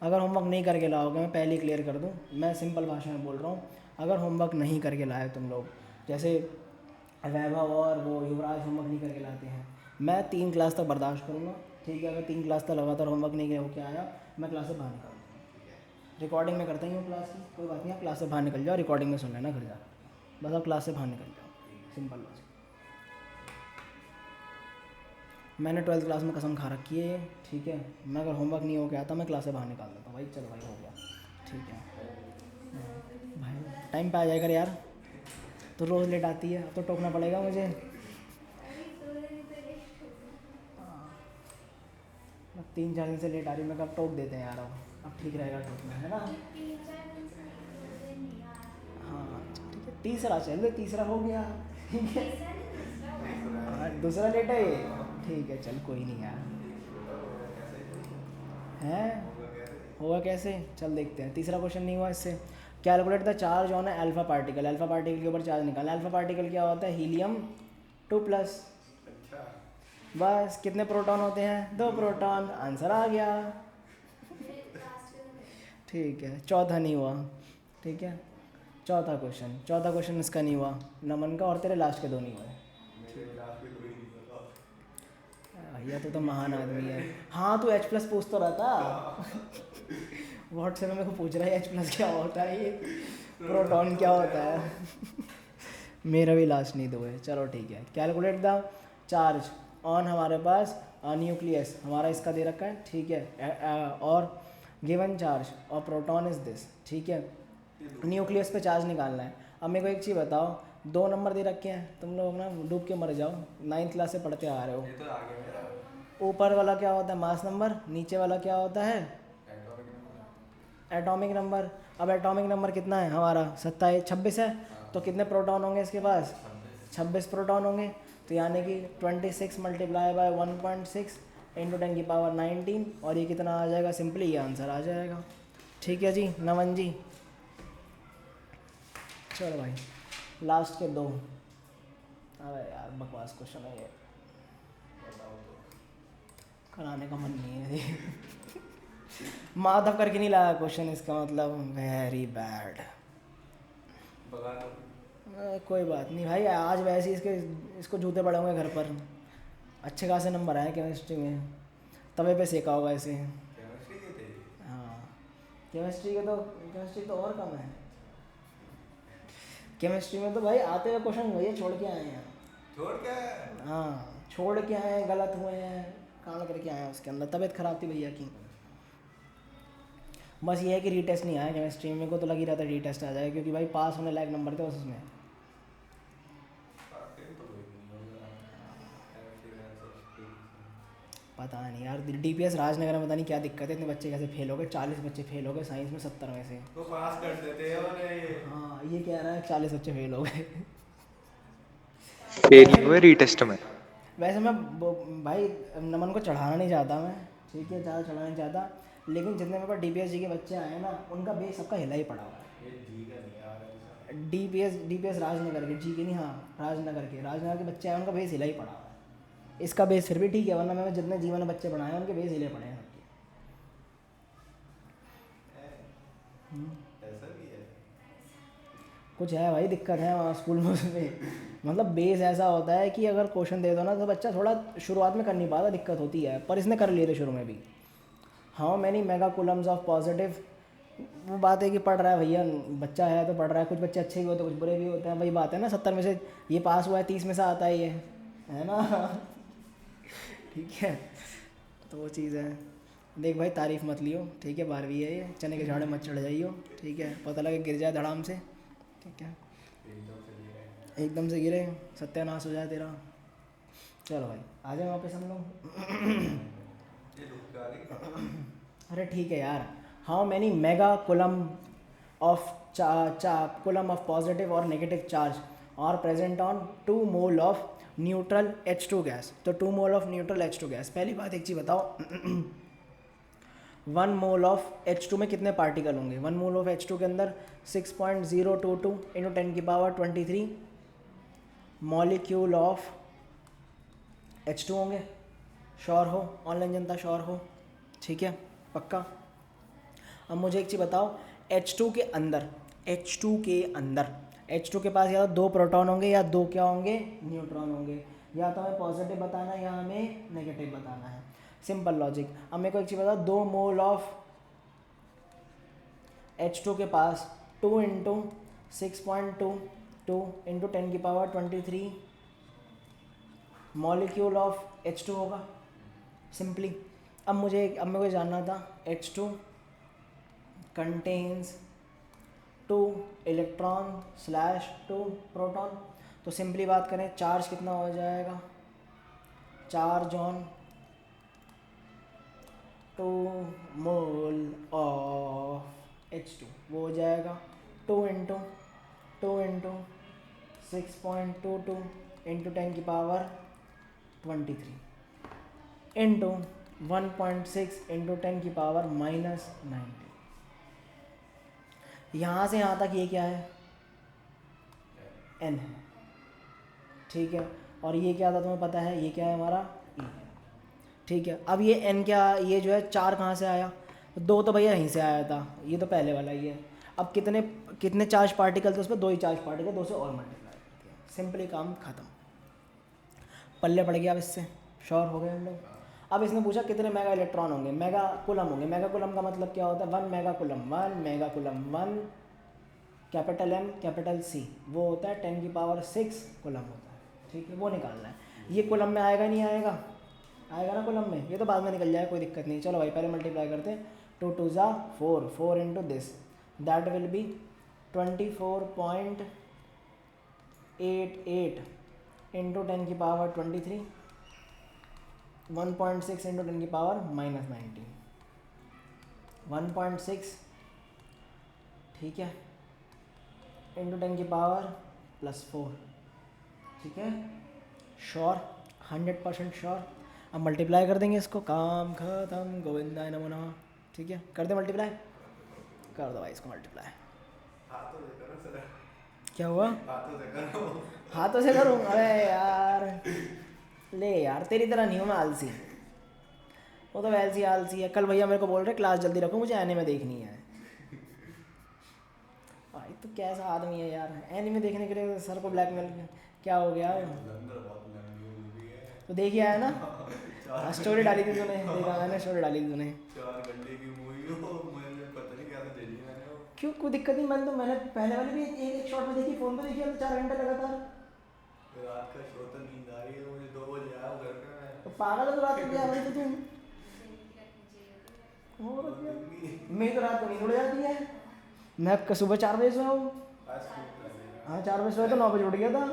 अगर होमवर्क नहीं करके लाओगे, मैं पहले ही क्लियर कर दूँ, मैं सिंपल भाषा में बोल रहा हूँ, अगर होमवर्क नहीं करके लाए तुम लोग, जैसे वैभव और वो युवराज होमवर्क नहीं करके लाते हैं, मैं 3 क्लास तक बर्दाश्त करूँगा, ठीक है। अगर 3 क्लास तक लगातार होमवर्क नहीं होके आया, मैं क्लास से बाहर निकाल दूँगा। रिकॉर्डिंग में करता ही हूँ क्लास की, कोई बात नहीं, आप क्लास से बाहर निकल जाओ, रिकॉर्डिंग में सुन लेना घर जा, बस आप क्लास से बाहर निकल जाओ, सिंपल बात। मैंने 12th क्लास में कसम खा रखी है, ठीक है। मैं अगर होमवर्क नहीं हो गया आता, मैं क्लास से बाहर निकाल देता हूँ भाई, चलो भाई हो गया, ठीक है। भाई टाइम पे आ जाएगा यार, तो रोज़ लेट आती है, अब तो टोकना पड़ेगा मुझे। अब 3-4 दिन से लेट आ रही, मैं कब टोक देते हैं यार, अब ठीक रहेगा टोकना, है ना। हाँ ठीक है, तीसरा चल दे, तीसरा हो गया, ठीक है। हाँ, दूसरा लेट है ये, ठीक है चल कोई नहीं यार, हैं होगा कैसे, चल देखते हैं। तीसरा क्वेश्चन नहीं हुआ इससे। Calculate the charge on alpha particle, alpha particle के ऊपर चार्ज निकालना। अल्फा पार्टिकल क्या होता है, हीलियम 2+। बस कितने प्रोटॉन होते हैं, 2 प्रोटॉन, आंसर आ गया, ठीक है। चौथा नहीं हुआ, ठीक है। चौथा क्वेश्चन इसका नहीं हुआ, नमन का, और तेरे लास्ट के 2 नहीं हुए। भैया तो महान आदमी है। हाँ तू H+ पूछ तो रहा था व्हाट्सएप में मेरे को पूछ रहा है H+ क्या होता है, ये प्रोटॉन क्या होता है मेरा भी लास्ट नहीं 2 है, चलो ठीक है। कैलकुलेट द चार्ज ऑन, हमारे पास न्यूक्लियस हमारा इसका दे रखा है, ठीक है, और गिवन चार्ज और प्रोटॉन इज दिस, ठीक है। न्यूक्लियस पे चार्ज निकालना है। अब मेरे को एक चीज़ बताओ, 2 नंबर दे रखे हैं, तुम लोग ना डूब के मर जाओ, 9th क्लास से पढ़ते आ रहे हो। ऊपर वाला क्या होता है, मास नंबर, नीचे वाला क्या होता है, एटॉमिक नंबर। अब एटॉमिक नंबर कितना है हमारा, 26 है, तो कितने प्रोटॉन होंगे इसके पास, 26 प्रोटॉन होंगे। तो यानी कि 26 मल्टीप्लाई बाय 1.6 इंटू 10⁻19, और ये कितना आ जाएगा, सिंपली ये आंसर आ जाएगा, ठीक है जी नमन जी। चलो भाई लास्ट के 2, अरे यार बकवास क्वेश्चन है ये, कराने का मन नहीं है माधव करके नहीं लाया क्वेश्चन, इसका मतलब वेरी बैड। कोई बात नहीं भाई, आज वैसे ही इसको जूते पड़े होंगे घर पर, अच्छे खासे नंबर आए केमिस्ट्री में, तवे पे सेका होगा इसे। हाँ केमिस्ट्री तो और कम है, केमिस्ट्री में तो भाई आते हुए क्वेश्चन भैया छोड़ के आए हैं, हाँ छोड़ के आए हैं, गलत हुए हैं, कांड करके आए हैं उसके अंदर, तबीयत ख़राब थी भैया की। बस ये है कि रीटेस्ट नहीं आया केमिस्ट्री में, मेरे को तो लग ही रहा था रीटेस्ट आ जाएगा, क्योंकि भाई पास होने लायक नंबर थे बस उसमें। पता नहीं यार, DPS राजनगर में पता नहीं क्या दिक्कत है, इतने बच्चे कैसे फेल हो गए, 40 बच्चे फेल हो गए साइंस में 70 में से, तो पास कर देते हैं। हाँ ये कह रहा है 40 बच्चे फेल हो गए फेल नहीं हुए रीटेस्ट में। वैसे मैं भाई नमन को चढ़ाना नहीं चाहता मैं, ठीक है, ज़्यादा चढ़ाना नहीं चाहता, लेकिन जितने मेरे पास DPS जी के बच्चे आए हैं ना, उनका बेस सबका हिला ही पड़ा हुआ है। DPS राजनगर के, जी के नहीं, हाँ राजनगर के बच्चे आए, उनका बेस हिला ही पड़ा हुआ है। इसका बेस फिर भी ठीक है, वरना मैं जितने जीवन में बच्चे पढ़ाए हैं उनके बेस हिले पड़े हैं सबके। कुछ है भाई, दिक्कत है वहाँ स्कूल में उसमें मतलब बेस ऐसा होता है कि अगर क्वेश्चन दे दो ना, तो बच्चा थोड़ा शुरुआत में कर नहीं पाता, दिक्कत होती है, पर इसने कर लिए थे शुरू में भी। How many mega Coulomb's of positive, वो बात है कि पढ़ रहा है भैया, बच्चा है तो पढ़ रहा है, कुछ बच्चे अच्छे भी होते हैं, कुछ बुरे भी होते हैं, वही बात है ना, 70 में से ये पास हुआ है, 30 में से आता है ये, है ना ठीक है, तो वो चीज़ है। देख भाई तारीफ़ मत लियो, ठीक है, 12वीं है ये, चने के झाड़े मत चढ़ जाइयो, ठीक है, पता लगे गिर जाए धड़ाम से, ठीक है, एकदम से गिरे, सत्यानाश हो जाए तेरा। चलो भाई आ जाए वापस हम लोग अरे ठीक है यार, how many mega coulomb of coulomb of positive और negative charge are present on 2 mole of neutral H2 gas. तो 2 mole of neutral H2 gas, पहली बात एक चीज़ बताओ 1 मोल ऑफ H2 में कितने पार्टिकल होंगे, 1 मोल ऑफ H2 के अंदर 6.022 इंटू 10⁻23 मॉलिक्यूल ऑफ H2 होंगे। श्योर हो, ऑनलाइन जनता श्योर हो, ठीक है, पक्का। अब मुझे एक चीज़ बताओ, H2 के अंदर, H2 के अंदर, H2 के पास या तो 2 प्रोटॉन होंगे या 2 क्या होंगे, न्यूट्रॉन होंगे। या तो हमें पॉजिटिव बताना है या हमें नेगेटिव बताना है, सिंपल लॉजिक। अब मेरे को एक चीज़ बताओ, 2 मोल ऑफ H2 के पास 2 into 6.22 into 10⁻23 molecule of H2 होगा सिंपली। अब मेरे को जानना था H2 contains 2 electron slash 2 proton. तो सिंपली बात करें, चार्ज कितना हो जाएगा, charge on 2 mole of H2 वो हो जाएगा 2 इंटू 6.22 इंटू 10⁻23 इंटू 1.6 इंटू 10⁻⁻90। यहाँ से यहाँ तक ये क्या है, n है, ठीक है। और ये क्या था तुम्हें पता है, ये क्या है हमारा E है, ठीक है। अब ये n क्या, ये जो है 4 कहाँ से आया, 2 तो भैया यहीं से आया था, ये तो पहले वाला ही है। अब कितने कितने चार्ज पार्टिकल थे उसमें, 2 ही चार्ज पार्टिकल, 2 से और मल्टीप्लाई कर दिया, सिंपली काम खत्म, पल्ले पड़ गया। अब इससे श्योर हो गए हम लोग। अब इसने पूछा कितने मेगा इलेक्ट्रॉन होंगे, मेगा कुलम होंगे। मेगा कुलम का मतलब क्या होता है, 1 mega coulomb, 1 mega coulomb, 1 capital M capital C, वो होता है 10⁻6 कुलम होता है, ठीक है। वो निकालना है, ये कुलम में आएगा नहीं आएगा, आएगा ना कुलम में, ये तो बाद में निकल जाएगा, कोई दिक्कत नहीं। चलो भाई पहले मल्टीप्लाई करते हैं, 2 2 ज़ा 4, 4 into this, that will be 24.88 into 10⁻23, 1.6 into 10⁻⁻90, 1.6, ठीक है, इंटू 10⁻+4, ठीक है। Sure, 100% sure. अब मल्टीप्लाई कर देंगे इसको, काम खत्म, गोविंदाय नमो नमः, ठीक है। कर दे मल्टीप्लाई, कर दो भाई इसको मल्टीप्लाई। क्या हुआ, हाथों से करूँ, अरे यार ले यार, तेरी तरह नहीं हूँ मैं आलसी, वो तो वैसी आलसी है। कल भैया मेरे को बोल रहे क्लास जल्दी रखो, मुझे एनीमे देखनी है। भाई तो कैसा आदमी है यार, एनीमे देखने के लिए सर को ब्लैकमेल, क्या हो गया, तो देखिए आया ना, स्टोरी डाली थी तूने, देखा मैंने स्टोरी डाली थी तूने, 4 घंटे की मूवी हो, मुझे पता नहीं कैसे देखी मैंने वो। क्यों, कोई दिक्कत नहीं, मैंने पहले वाली भी एक शॉट में देखी, फ़ोन पे देखी, 4 घंटे लगातार। रात का शो तो नींद आ रही है मुझे, 2 बजे आया हूँ घर पे मैं। तो पागल है तो रात को क्या भाई, तो तुम और क्या, मेरी तो रात को नींद उड़ जाती है, मैं सुबह 4 बजे सोया हूँ। हाँ 4 बजे सोया तो 9 बजे उठ गया था,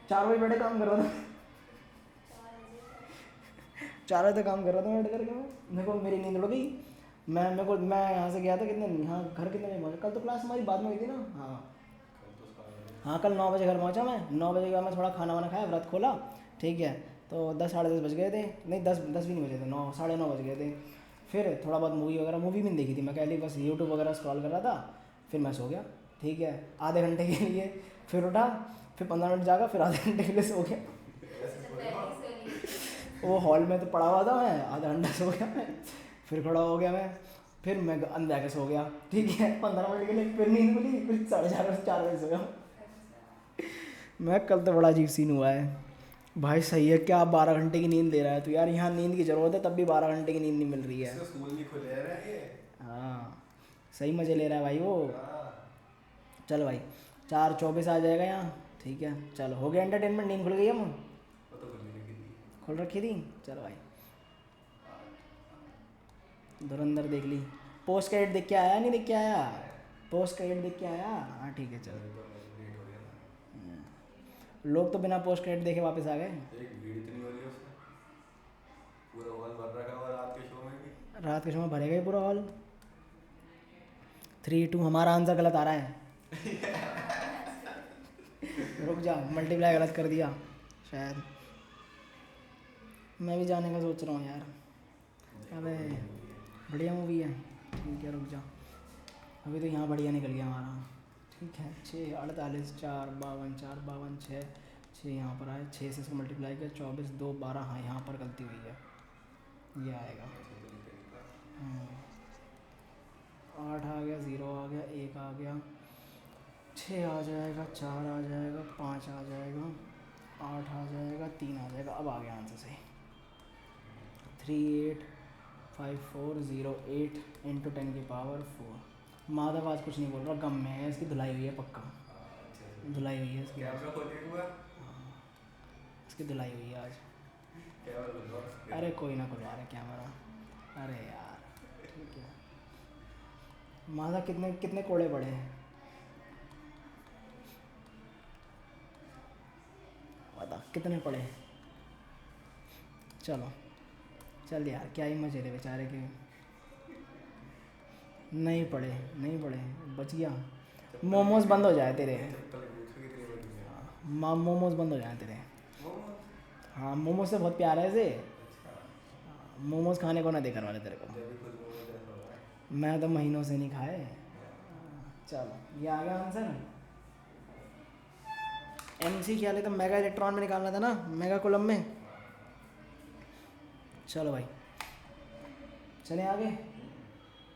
4 बजे बैठे काम कर रहा था, 4 बजे तक काम कर रहा था बैठ करके। मेरे को मेरी नींद उड़ गई, मैं यहाँ से गया था कितने, यहाँ घर कितने बजे पहुँचा, कल तो क्लास हमारी बाद में हुई थी ना, हाँ कल 9 बजे घर पहुँचा मैं, 9 बजे के बाद मैं थोड़ा खाना वाना खाया, व्रत खोला, ठीक है। तो 10 साढ़े 10 बज गए थे, नहीं 10 भी नहीं बजे थे, 9 साढ़े 9 बज गए थे। फिर थोड़ा बहुत मूवी भी नहीं देखी थी मैं, कहली बस यूट्यूब वगैरह स्क्रॉल कर रहा था, फिर मैं सो गया, ठीक है, आधे घंटे के लिए। फिर उठा, फिर 15 मिनट जागा, फिर आधे घंटे के लिए सो गया। वो हॉल में तो पड़ा हुआ था, मैं आधा घंटा सो गया मैं, फिर खड़ा हो गया मैं, फिर मैं अंदर आके सो गया, ठीक है, 15 मिनट के लिए, फिर नींद खुली, फिर 4:30 बजे सो गया मैं। कल तो बड़ा अजीब सीन हुआ है भाई, सही है क्या, 12 घंटे की नींद ले रहा है तो यार, यहाँ नींद की ज़रूरत है, तब भी 12 घंटे की नींद नहीं मिल रही है। स्कूल नहीं खुले हैं ये। हाँ सही मज़े ले रहा है भाई वो। चल भाई 4:24 आ जाएगा यहाँ, ठीक है, चलो हो गया एंटरटेनमेंट, नींद खुल गई हम, वो तो खुली रखी थी। खोल रखी थी। चलो भाई धुरंधर देख ली, पोस्ट क्रेडिट देख के आया, नहीं देख के आया, पोस्ट क्रेडिट देख के आया, हाँ ठीक है चलो। लेट हो गया था। लोग तो बिना पोस्ट क्रेडिट देखे वापस आ गए। एक भीड़ इतनी हो रही है उसमें, पूरा हॉल भर रखा है, और रात के शो में भी। रात के समय भरेगा ही पूरा हॉल। 3-2 हमारा आंसर गलत आ रहा है रुक जा, मल्टीप्लाई गलत कर दिया शायद, मैं भी जाने का सोच रहा हूँ यार। अबे बढ़िया मूवी है, ठीक है रुक जा, अभी तो यहाँ बढ़िया निकल गया हमारा, ठीक है। 6:48 4:52 4:52 6 यहाँ पर आए, 6 से इसको मल्टीप्लाई किया, 24 2 12, हाँ यहाँ पर गलती हुई है, ये आएगा। 6 आ जाएगा, 4 आ जाएगा, 5 आ जाएगा, 8 आ जाएगा, 3 आ जाएगा। अब आ गया आंसर सही। 385408 इंटू 10⁴ माधव आज कुछ नहीं बोल रहा, गम में है, इसकी धुलाई हुई है पक्का, अच्छा अच्छा। धुलाई हुई है इसकी आज। कैमरा खोलिए एक बार। हाँ, इसकी धुलाई हुई है आज। कैमरा खोल दो। अरे कोई ना खुलवा रहे कैमरा। अरे यार ठीक है। माधव कितने कितने कोड़े पड़े हैं बता, कितने पड़े? चलो चल यार, क्या ही मजे थे बेचारे के। नहीं पड़े, नहीं पड़े, बच गया। मोमोज बंद हो जाए तेरे। चप्पल पूछो कितनी बड़ी है। मोमोज बंद हो जाए तेरे। मोमोज। हाँ मोमोज से बहुत प्यार है इसे। अच्छा। मोमोज खाने को ना दे करवाने तेरे को। जब भी खुद मोमोज ऐसा हो रहा है। मैं तो महीनों से नहीं खाए। चलो ये आ गया आंसर। MC क्या लेते, मेगा इलेक्ट्रॉन में निकालना था ना, मेगा कूलम में। चलो भाई चले आगे।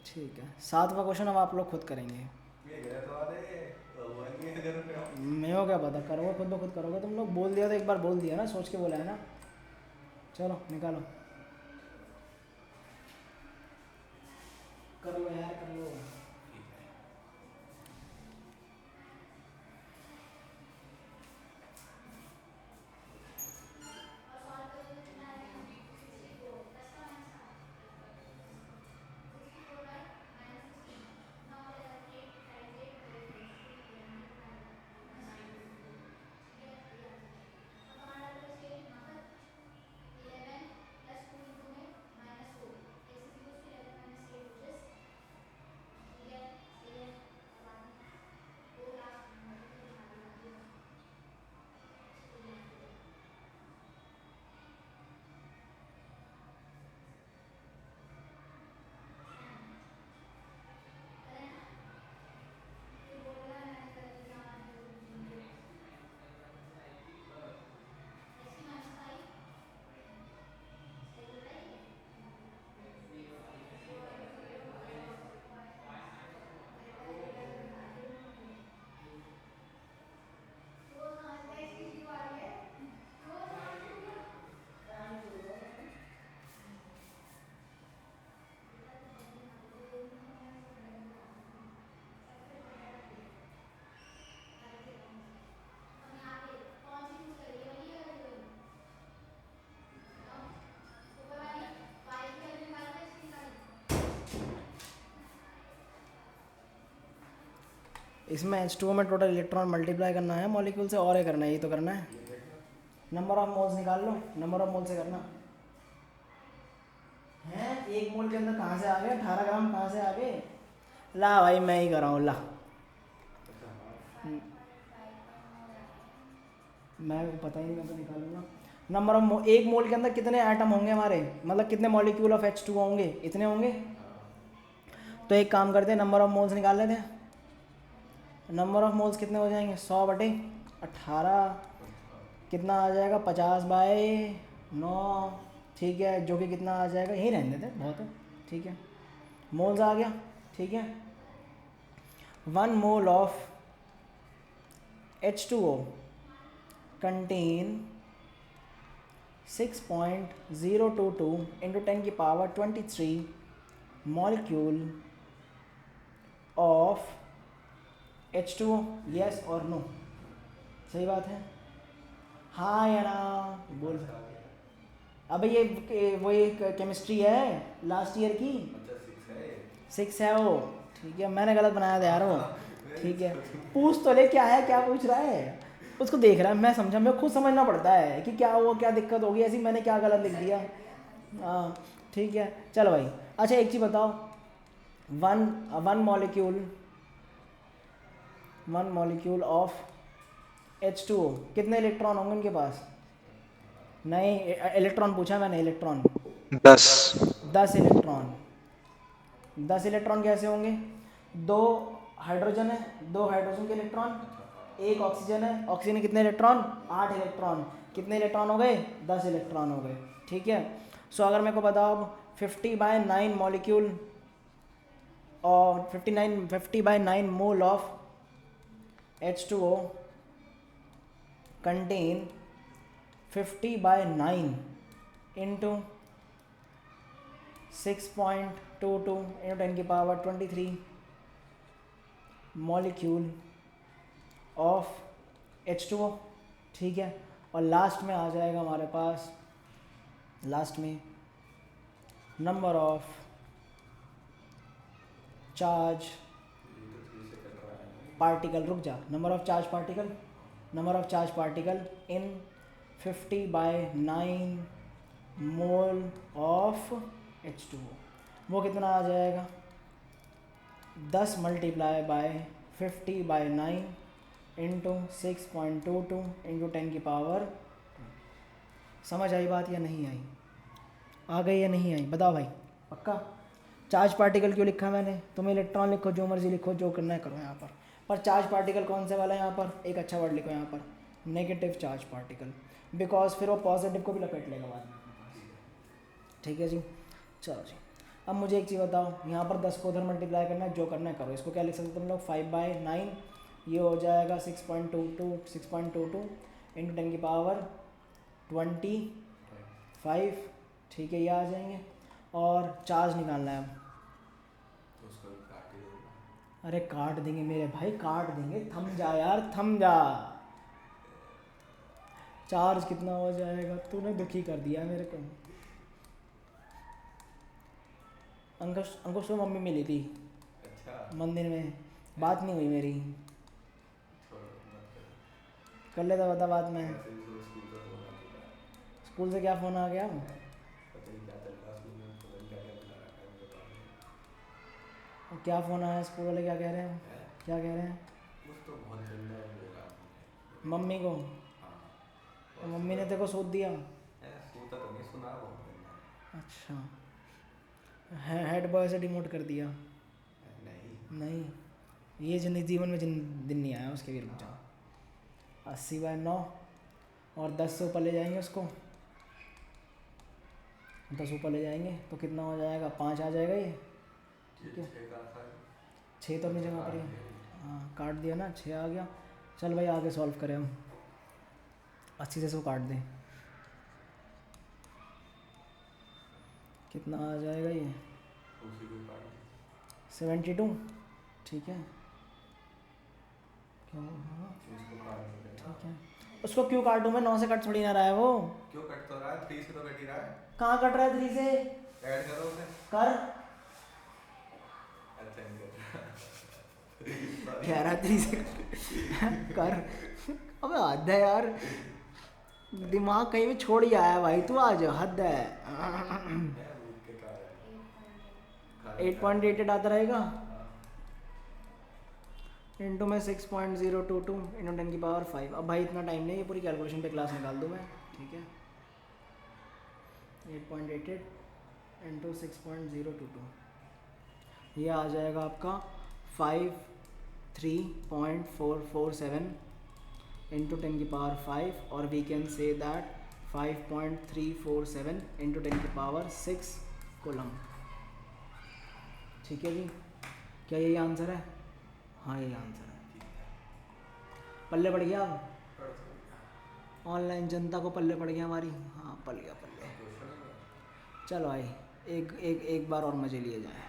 ठीक है, 7वां क्वेश्चन अब आप लोग खुद करेंगे। ये गलत वाले हुआ नहीं है घर पे। मैं हो क्या पता, करोगे खुद ब खुद करोगे तुम लोग। बोल दिया तो एक बार बोल दिया ना, सोच के बोला है ना। चलो निकालो, कर लो यार कर लो। इसमें H2O में टोटल इलेक्ट्रॉन मल्टीप्लाई करना है मॉलिक्यूल से, और ये करना है, ये तो करना है। ये देखना। नंबर ऑफ मोल्स निकाल लो, नंबर ऑफ मोल से करना है। एक मोल के अंदर कहाँ से आ गए 18 ग्राम, कहाँ से आ गए? ला भाई मैं ही कर रहा हूँ, ला अच्छा हाँ। मैं पता ही नहीं, मैं तो निकालूंगा। नंबर ऑफ एक मोल के अंदर कितने एटम होंगे हमारे, मतलब कितने मॉलिक्यूल ऑफ H2O होंगे, इतने होंगे। तो एक काम करते हैं, नंबर ऑफ मोल्स निकाल लेते हैं। नंबर ऑफ मोल्स कितने हो जाएंगे, 100/18 कितना आ जाएगा, 50/9। ठीक है, जो कि कितना आ जाएगा, यही रहने देते बहुत है। ठीक है, मोल्स आ गया। ठीक है, 1 mole of H2O contain 6.022 into 10⁻23 molecule of H2O, yes और नो? सही बात है, हाँ या ना बोल। अबे ये वो एक केमिस्ट्री है लास्ट ईयर की, अच्छा 6 है ये। 6 है वो। ठीक है, मैंने गलत बनाया था यार वो। ठीक है, पूछ तो ले क्या है, क्या पूछ रहा है, उसको देख रहा है। मैं समझा, मेरे को खुद समझना पड़ता है कि क्या हुआ, क्या दिक्कत होगी, ऐसी मैंने क्या गलत लिख दिया। हाँ ठीक है, चलो भाई। अच्छा एक चीज़ बताओ, वन मॉलिक्यूल ऑफ H2O कितने इलेक्ट्रॉन होंगे उनके पास? नहीं इलेक्ट्रॉन पूछा मैंने, इलेक्ट्रॉन 10। 10 इलेक्ट्रॉन। 10 इलेक्ट्रॉन कैसे होंगे, 2 हाइड्रोजन है, 2 हाइड्रोजन के इलेक्ट्रॉन, 1 ऑक्सीजन है, ऑक्सीजन के कितने इलेक्ट्रॉन, 8 इलेक्ट्रॉन। कितने इलेक्ट्रॉन हो गए, 10 इलेक्ट्रॉन हो गए। ठीक है, सो अगर मेरे को बताओ अब 50/9 मॉलिक्यूल और 50/9 mole of H2O contain 50/9 into 6.22 into 10 की पावर 23 मॉलिक्यूल ऑफ H2O, ठीक है। और लास्ट में आ जाएगा हमारे पास, लास्ट में नंबर ऑफ चार्ज पार्टिकल, रुक जा, number of charge particle in 50/9 mole of H2O। वो कितना आ जाएगा, 10 मल्टीप्लाई बाय 50/9 इंटू 6.22 इंटू 10 की पावर। समझ आई बात या नहीं आई? आ गई या नहीं आई? बताओ भाई, पक्का? चार्ज पार्टिकल क्यों लिखा मैंने? तुम्हें इलेक्ट्रॉन लिखो, जो मर्जी लिखो, जो करना है करो यहाँ पर चार्ज पार्टिकल कौन से वाला है यहाँ पर? एक अच्छा वर्ड लिखो यहाँ पर, नेगेटिव चार्ज पार्टिकल, बिकॉज फिर वो पॉजिटिव को भी लपेट लेगा बाद में। ठीक है जी, चलो जी। अब मुझे एक चीज़ बताओ, यहाँ पर 10 को उधर मल्टीप्लाई करना है, जो करना है करो। इसको क्या लिख सकते हो तुम लोग? 5/9, ये हो जाएगा 6.22 इंटू 10 की पावर 25, ठीक है, ये आ जाएंगे। और चार्ज निकालना है अब। तो उसको भी काट ही देना। अरे काट देंगे मेरे भाई, काट देंगे, थम जा यार, थम जा। चार्ज कितना हो जाएगा? तूने दुखी कर दिया मेरे को। अंकुश तो मम्मी मिली थी अच्छा, मंदिर में, बात नहीं हुई मेरी। छोड़ो मत करो। कर लेता बता बात में। ऐसे भी तो स्कूल का फोन आ चुका है। स्कूल से क्या फ़ोन आ गया? पता नहीं क्या चल रहा है स्कूल में, पता नहीं क्या क्या बुला रखा है मुझे पता नहीं। और क्या फ़ोन आया? स्कूल वाले क्या कह रहे हैं? है? क्या कह रहे हैं? कुछ तो बहुत गंदा बोला आपने। मम्मी को? हाँ। और मम्मी ने तेरे को सूद दिया? सूता तो नहीं, सुना बहुत गंदा। अच्छा, हेड बॉय से डिमोट कर दिया? नहीं। नहीं, ये जीवन में जिन दिन नहीं आया उसके भी। रुक जाओ, 80/9 और 10 से ऊपर ले जाएंगे उसको, 10 ऊपर ले जाएंगे तो कितना हो जाएगा? 5 आ जाएगा ये। ठीक है, 6 तो अपनी जगह पर ही है। हाँ, काट दिया ना, 6 आ गया। चल भाई आगे सॉल्व करें हम। 80 से इसको काट दें, कितना आ जाएगा ये? उसी को काट 72, ठीक है। क्या हुआ? उसको काट देना। ठीक है, उसको क्यों काटूं मैं? 9 से कट थोड़ी ना रहा है वो। क्यों कट तो रहा है? 3 से तो कट ही रहा है। कहाँ कट रहा है 3 से? ऐड करो उसे। कर, अच्छा नहीं कर रहा। कह रहा है 3 से कर। अबे हद है यार, दिमाग कहीं भी छोड़ ही आया भाई तू आज, हद है। है भूख के कारण। 8.88 आता रहेगा इंटू में 6.022 इंटू 10 की पावर 5। अब भाई इतना टाइम नहीं है, पूरी कैलकुलेशन पे क्लास निकाल दूँ मैं, ठीक है। 8.88 इंटू 6.022, ये आ जाएगा आपका 53.447 इंटू 10 की पावर 5, और we can say that 5.347 into 10 की पावर 6 कूलम। ठीक है जी, क्या यही आंसर है? हाँ यही आंसर है। पल्ले पड़ गया अब, ऑनलाइन जनता को पल्ले पड़ गया हमारी। हाँ पल गया पल्ले। चलो भाई एक एक एक बार और मज़े लिए जाए,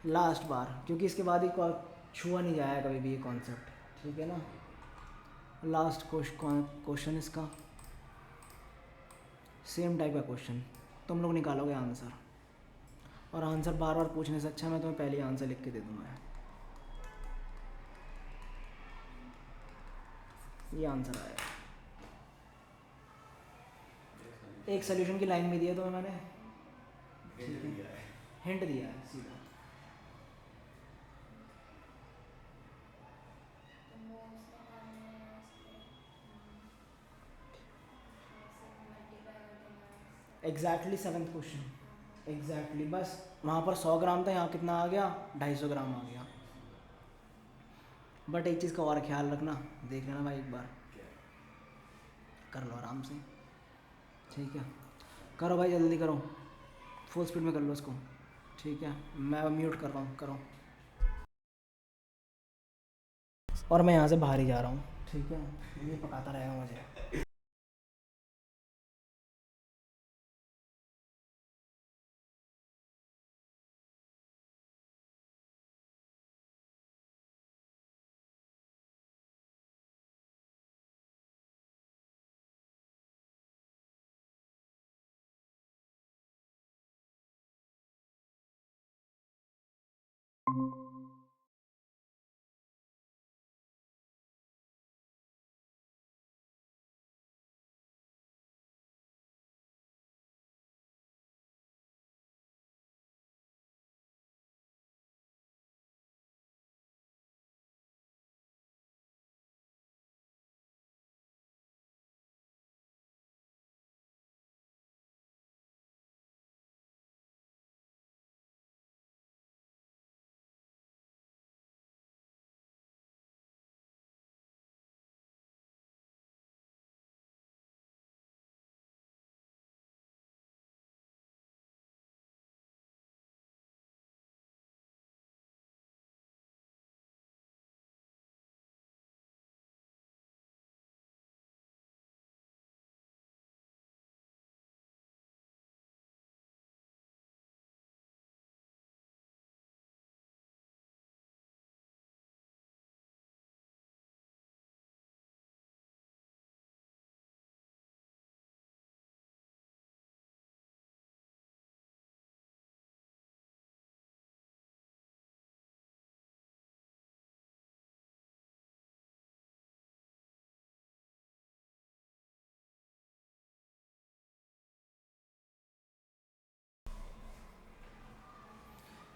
लास्ट बार, क्योंकि इसके बाद ही छुआ नहीं जाएगा कभी भी ये कॉन्सेप्ट, ठीक है ना। लास्ट क्वेश्चन इसका सेम टाइप का क्वेश्चन, तुम लोग निकालोगे आंसर, और आंसर बार बार पूछने से अच्छा मैं तुम्हें पहले आंसर लिख के दे दूँगा। ये आंसर आएगा, एक सोल्यूशन की लाइन भी दी है तो मैंने, ठीक है, हिंट दिया है सीधा। एग्जैक्टली 7th क्वेश्चन, एग्जैक्टली बस वहाँ पर 100 ग्राम था, यहाँ कितना आ गया? 250 ग्राम आ गया। बट एक चीज़ का और ख्याल रखना, देख लेना भाई एक बार, कर लो आराम से, ठीक है। करो भाई जल्दी करो, फुल स्पीड में कर लो इसको, ठीक है। मैं म्यूट कर रहा हूँ, करो। और मैं यहाँ से बाहर ही जा रहा हूँ, ठीक है, ये पकाता रहेगा मुझे।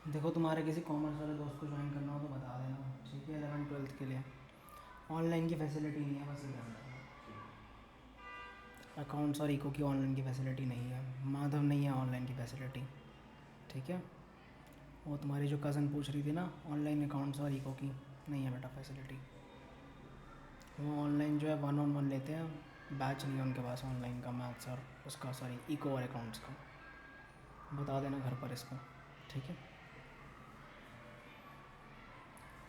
देखो, तुम्हारे किसी कॉमर्स वाले दोस्त को ज्वाइन करना हो तो बता देना, ठीक है, 11th 12th के लिए। ऑनलाइन की फैसिलिटी नहीं है, बस ये जानना। अकाउंट्स और इको की ऑनलाइन की फैसिलिटी नहीं है, माधव नहीं है ऑनलाइन की फैसिलिटी, ठीक है। वो तुम्हारी जो कज़न पूछ रही थी ना ऑनलाइन अकाउंट्स और इको की, नहीं है बेटा फैसिलिटी। वो ऑनलाइन जो है 1-on-1 लेते हैं, बैच नहीं है उनके पास ऑनलाइन का मैथ्स और उसका, सॉरी, इको और अकाउंट्स का। बता देना घर पर इसको, ठीक है।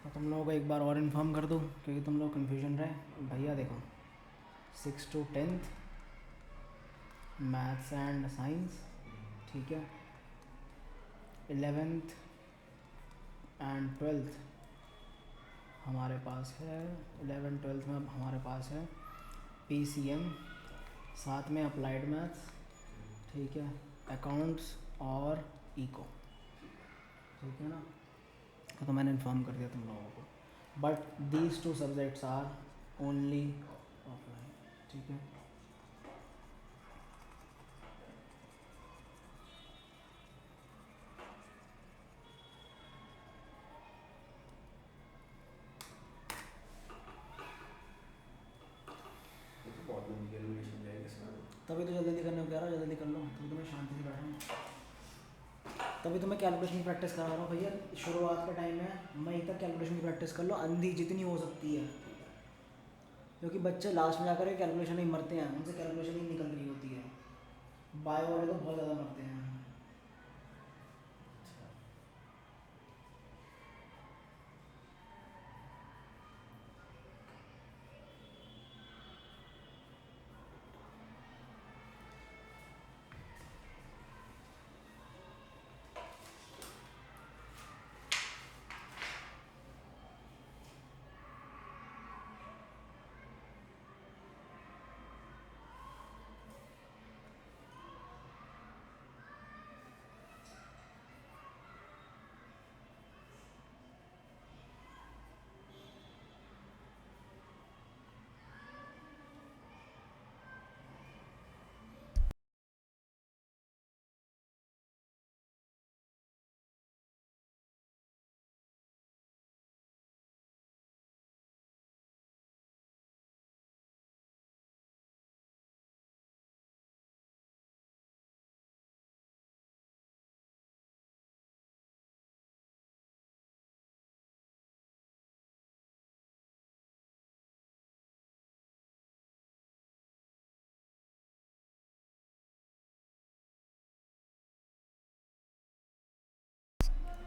तो तुम लोगों को एक बार और इन्फॉर्म कर दूँ, क्योंकि तुम लोग कन्फ्यूजन रहे। भैया देखो, 6 to 10th maths and science, ठीक है, 11th एंड 12th हमारे पास है, 11th 12th में हमारे पास है PCM, साथ में अप्लाइड मैथ्स, ठीक है, अकाउंट्स और इको, ठीक है ना। तो मैंने इन्फॉर्म कर दिया तुम लोगों को, but these 2 subjects are only offline, ठीक है। ये तो बहुत लंबी कैलकुलेशन जाएगी इसमें। तभी तो जल्दी करने को कह रहा हूँ, जल्दी कर लो, तभी तो मैं शांति से बैठा हूँ, तभी तो मैं कैलकुलेशन की प्रैक्टिस करा रहा हूँ भैया। शुरुआत का टाइम है, मई तक कैलकुलेशन की प्रैक्टिस कर लो, अंधी जितनी हो सकती है, क्योंकि बच्चे लास्ट में जाकर कैलकुलेशन ही मरते हैं, उनसे कैलकुलेशन ही निकल रही होती है। बायो वाले तो बहुत ज़्यादा मरते हैं।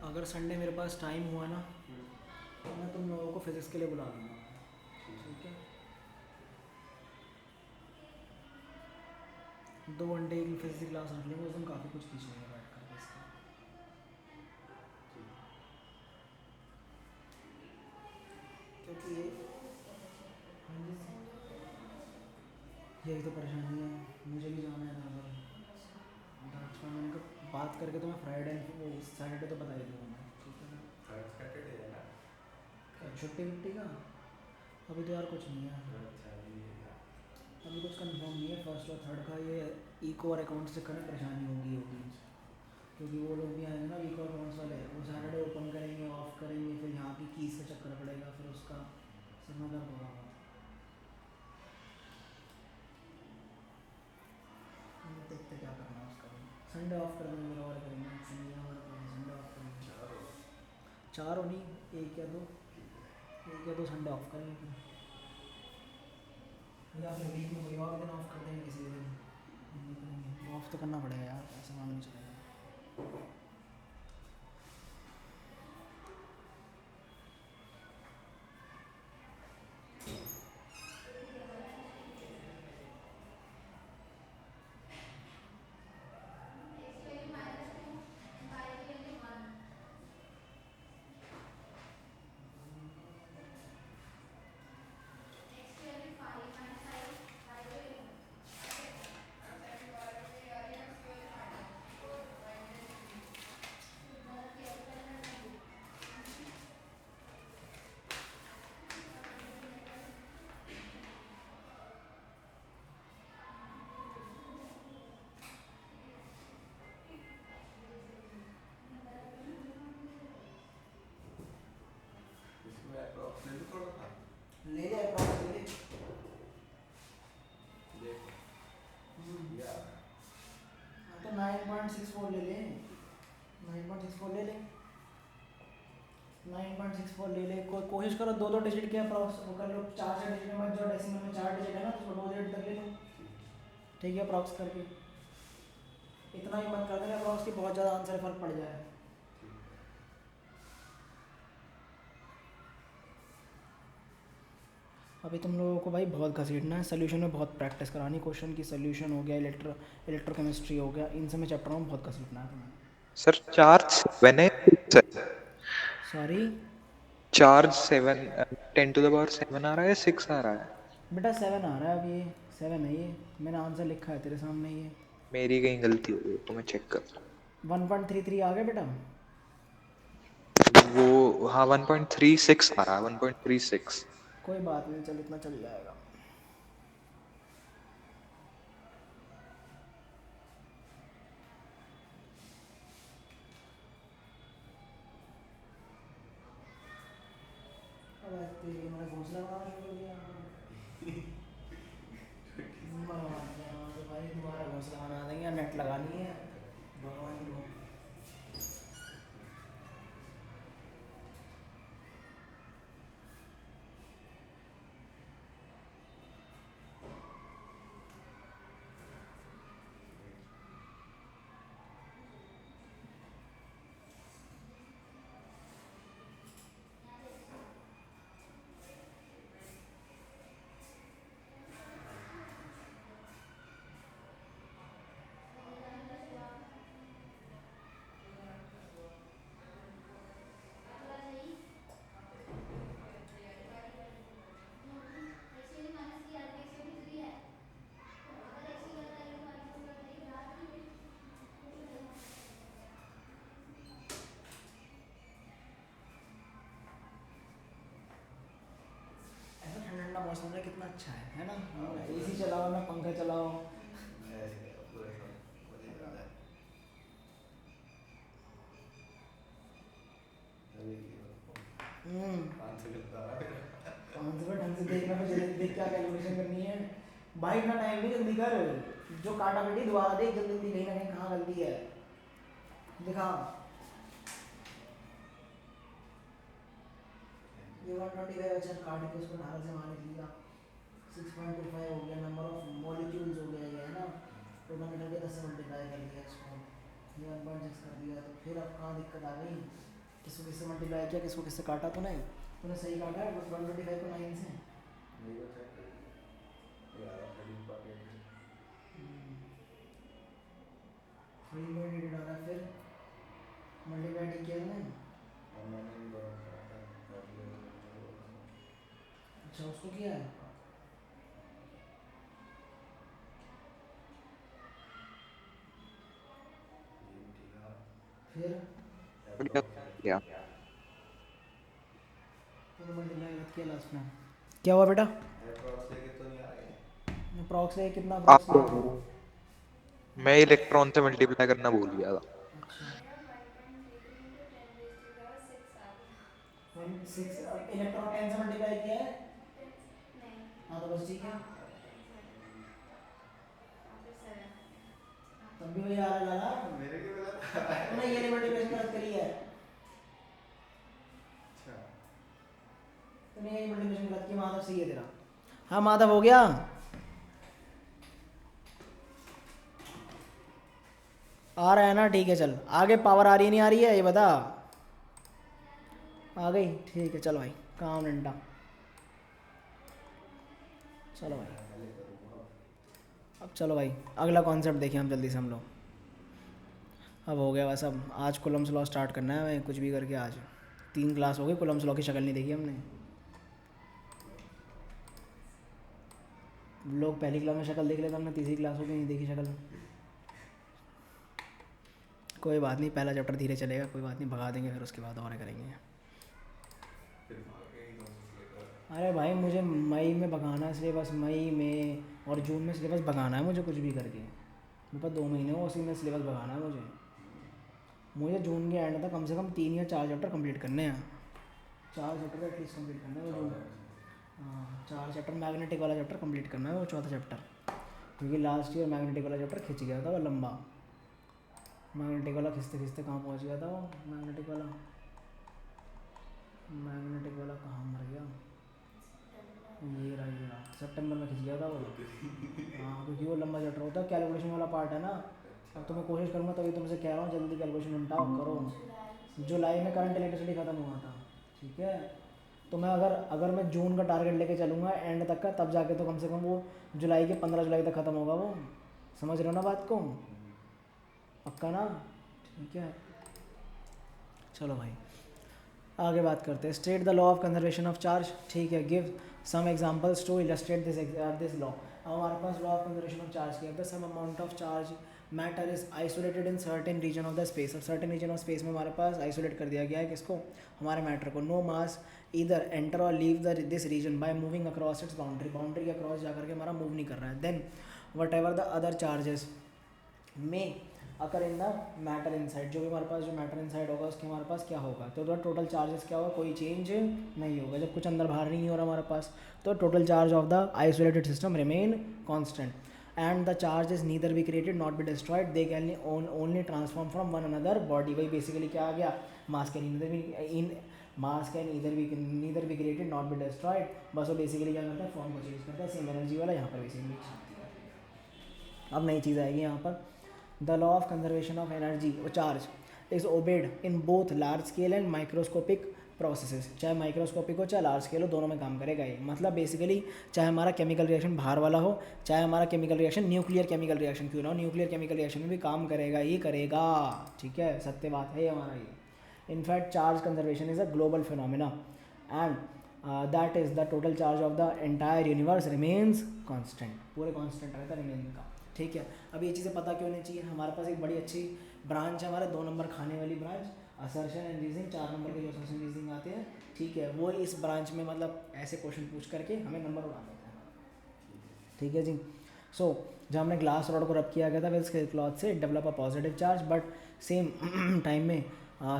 अगर संडे मेरे पास टाइम हुआ ना, तो मैं तुम लोगों को फिज़िक्स के लिए बुला लूँगा। 2 घंटे की फिजिक्स की क्लास रख लेंगे, उस दिन काफ़ी कुछ खींच लेंगे बैठ कर इसका। क्योंकि ये, हाँ जी, यही तो परेशानी है, मुझे भी जाना है ना डांस का। मैंने कहा बात करके तो मैं फ्राइडे वो सैटरडे तो बता ही दूँगा मैं, ठीक है ना। सैटरडे है ना? क्या छुट्टी वुट्टी का अभी तो यार कुछ नहीं है, अच्छा ये है क्या? अभी कुछ कंफर्म नहीं है। फर्स्ट और थर्ड का ये इको और अकाउंट से करने परेशानी होगी, क्योंकि वो लोग भी आएंगे ना इको अकाउंट्स वाले, वो सैटरडे ओपन करेंगे ऑफ करेंगे, फिर यहाँ की कीज़ का चक्कर पड़ेगा, फिर उसका सिर में दर्द होगा बहुत। देखते क्या करना है उसका भी। संडे ऑफ कर देंगे, और करेंगे संडे और संडे ऑफ करेंगे। चार हो नहीं, एक या दो संडे ऑफ करेंगे फिर, या फिर वीक में कोई और दिन ऑफ कर देंगे किसी दिन निकलेंगे। ऑफ तो करना पड़ेगा यार, ऐसे मान नहीं चलेगा। इसमें अप्रॉक्स ले लो थोड़ा सा। ले ले अप्रॉक्स ले ले। देखो ये आ रहा है। हाँ तो 9.64 ले ले, 9.64 ले ले, 9.64 ले ले। कोशिश करो दो दो डिजिट के अप्रॉक्स वो कर लो, चार चार डिजिट में, जो डेसिमल में चार डिजिट है ना तो दो डिजिट तक ले लो, ठीक है अप्रॉक्स करके। इतना ही मत कर देना अप्रॉक्स की बहुत ज़्यादा आंसर फर्क पड़ जाए। अभी तुम लोगों को भाई बहुत घसीटना है, सोल्यूशन में बहुत प्रैक्टिस करानी, क्वेश्चन की सोल्यूशन हो गया, इलेक्ट्रोकेमिस्ट्री हो गया, इन सब में चैप्टरों में बहुत घसीटना है तुम्हें। सर चार्ज 7 है, sorry charge 7 10 to the power 7 आ रहा है, 6 आ रहा है। बेटा 7 आ रहा है, अब ये 7 है, ये मैंने आंसर लिखा है तेरे सामने। ये मेरी कहीं गलती हो गई तो मैं चेक कर 1.33 आ गया बेटा। वो हाँ 1.36 आ रहा है, 1.36। कोई बात नहीं, चल इतना चल जाएगा। अब ऐसे ही मैंने घोंसला बनाना शुरू कर दिया। तो भाई दोबारा घोंसला बना देंगे, नेट लगानी है भगवान को। ऐसा ठंडा ठंडा मौसम है, कितना अच्छा है ना। एसी चलाओ ना पंखा चलाओ। ऐसे पूरा सब मजे में आता है। अभी आंसर लिखता रहा है। आंसर ढंग से देखना, फिर जल्दी देख क्या कैलकुलेशन करनी है भाई, इतना टाइम नहीं, जल्दी कर। जो काटा बेटी दोबारा देख जल्दी जल्दी, कहीं ना कहीं कहाँ गलती है दिखा। ये 125 बच्चा काट के उसको 18 से वहाँ लिख लिया, 6.25 हो गया, नंबर ऑफ मॉलिक्यूल्स हो गया ये है ना, टोटल मीटर के 10 से मल्टीप्लाई कर दिया इसको, ये 1.6 कर दिया। तो फिर अब कहाँ दिक्कत आ गई, किसको किससे मल्टीप्लाई किया, किसको किससे काटा, तो नहीं तूने सही काटा है, बस 125 को 9 से। नहीं बचा ये आ रहा है 13.8 से। 3 में डिवाइड आ रहा है, फिर मल्टीप्लाई ठीक किया मैंने। और मैंने भी बहुत करा था कर लिया तो अच्छा उसको किया है। ये ठीक है फिर क्या तूने मल्टीप्लाई मत किया लास्ट में, क्या हुआ बेटा? अप्रॉक्स लेके तो नहीं आ रहे। अप्रॉक्स है कितना आप अप्रॉक्स किया? मैं इलेक्ट्रॉन से मल्टीप्लाई करना भूल गया था। अच्छा 6 इलेक्ट्रॉन 10 से मल्टीप्लाई किया है। हाँ तो बस ठीक है, तब भी वही आ रहा है लाला। मेरे के गलत तूने ये मल्टीप्लिकेशन गलत करी है, अच्छा तूने ये मल्टीप्लिकेशन गलत की। माधव सही है तेरा। हाँ माधव हो गया। आ रहा है ना, ठीक है चल आगे। पावर आ रही है नहीं आ रही है ये बता। आ गई, ठीक है चलो भाई, काम डंडा। चलो भाई, पहले करूँगा। अब चलो भाई अगला कॉन्सेप्ट देखें हम जल्दी से हम लोग। अब हो गया बस, अब आज कुलम्स लॉ स्टार्ट करना है हमें कुछ भी करके। आज 3 क्लास हो गई, कुलम्स लॉ की शक्ल नहीं देखी हमने। लोग पहली क्लास में शक्ल देख लेते, हमने तीसरी क्लास हो गई नहीं देखी शक्ल। कोई बात नहीं, पहला चैप्टर धीरे चलेगा, कोई बात नहीं, भगा देंगे फिर उसके बाद और करेंगे। फिर भागे ही लेकर। अरे भाई मुझे मई में भगाना है सिलेबस, मई में और जून में सिलेबस भगाना है मुझे कुछ भी करके। मेरे पास 2 महीने हो, उसी में सिलेबस भगाना है मुझे जून के एंड तक कम से कम 3 या 4 चैप्टर कंप्लीट करने हैं। 4 चैप्टर एटलीस्ट कंप्लीट करना है वो जून। हाँ 4 चैप्टर, मैग्नेटिक वाला चैप्टर कंप्लीट करना है वो, चौथा चैप्टर। क्योंकि लास्ट ईयर मैग्नेटिक वाला चैप्टर खिंच गया था वो लंबा। मैग्नेटिक वाला खिंचते खिंचते कहाँ पहुँच गया था वो मैग्नेटिक वाला। मैग्नेटिक वाला कहाँ मर गया, ये रहा सितंबर में खिंच गया था वो। हाँ क्योंकि वो लंबा चैप्टर होता है, कैलकुलेशन वाला पार्ट है ना। अब तो मैं कोशिश करूँगा, तभी तुमसे कह रहा हूँ जल्दी कैलकुलेशन निपटाओ करो। जुलाई में करंट इलेक्ट्रिसिटी ख़त्म हुआ था, ठीक है। तो मैं अगर मैं जून का टारगेट लेके चलूँगा एंड तक का, तब जाके तो कम से कम वो जुलाई के 15 जुलाई तक ख़त्म होगा वो। समझ रहे हो ना बात को? पक्का ना? ठीक है चलो भाई आगे बात करते हैं। State the law of conservation of charge, ठीक है। Give some examples to illustrate this law. अब हमारे पास law of conservation of charge की है। Some amount of charge matter is isolated in certain region of the space. अब certain region of space में हमारे पास आइसोलेट कर दिया गया है किसको? हमारे मैटर को। नो मास इधर एंटर और leave this region by moving across its boundary. Boundary के अक्रॉस जाकर के हमारा मूव नहीं कर रहा है। Then whatever the other charges में occur in the matter inside, जो भी हमारे पास जो मैटर इनसाइड होगा उसके हमारे पास क्या होगा? तो टोटल चार्जेस क्या होगा? कोई चेंज नहीं होगा। जब कुछ अंदर बाहर नहीं हो रहा हमारे पास, तो total charge of the isolated system remain constant and the charge is neither be created not be destroyed, they can only transform from one another body. वही बेसिकली क्या आ गया? मास can neither be created not be destroyed. बस वो basically क्या करता है? Form को change करता है। सेम एनर्जी वाला यहाँ पर बेसिकली। अब नई चीज़ आएगी यहाँ पर। The law of conservation of energy or charge is obeyed in both large scale and microscopic processes। चाहे माइक्रोस्कोपिक हो चाहे लार्ज स्केल हो, दोनों में काम करेगा ये। मतलब बेसिकली चाहे हमारा केमिकल रिएक्शन बाहर वाला हो, चाहे हमारा chemical reaction nuclear chemical reaction क्यों ना हो, न्यूक्लियर केमिकल रिएक्शन में भी काम करेगा ही करेगा। ठीक है, सत्य बात है हमारा ये। In fact charge conservation is a global phenomena and that is the total charge of the entire universe remains constant. पूरे कॉन्स्टेंट रहता है रिमेन का। ठीक है, अब ये चीज़ें पता क्यों नहीं चाहिए? हमारे पास एक बड़ी अच्छी ब्रांच है, हमारे 2 नंबर खाने वाली branch, assertion and reasoning. 4 number के जो असर्शन रीजनिंग आते हैं, ठीक है, वो इस ब्रांच में मतलब ऐसे क्वेश्चन पूछ करके हमें नंबर उड़ा देते हैं। ठीक है जी। सो जब हमने ग्लास रॉड को रब किया गया था विद सिल्क क्लॉथ से, develop a positive charge, but same time में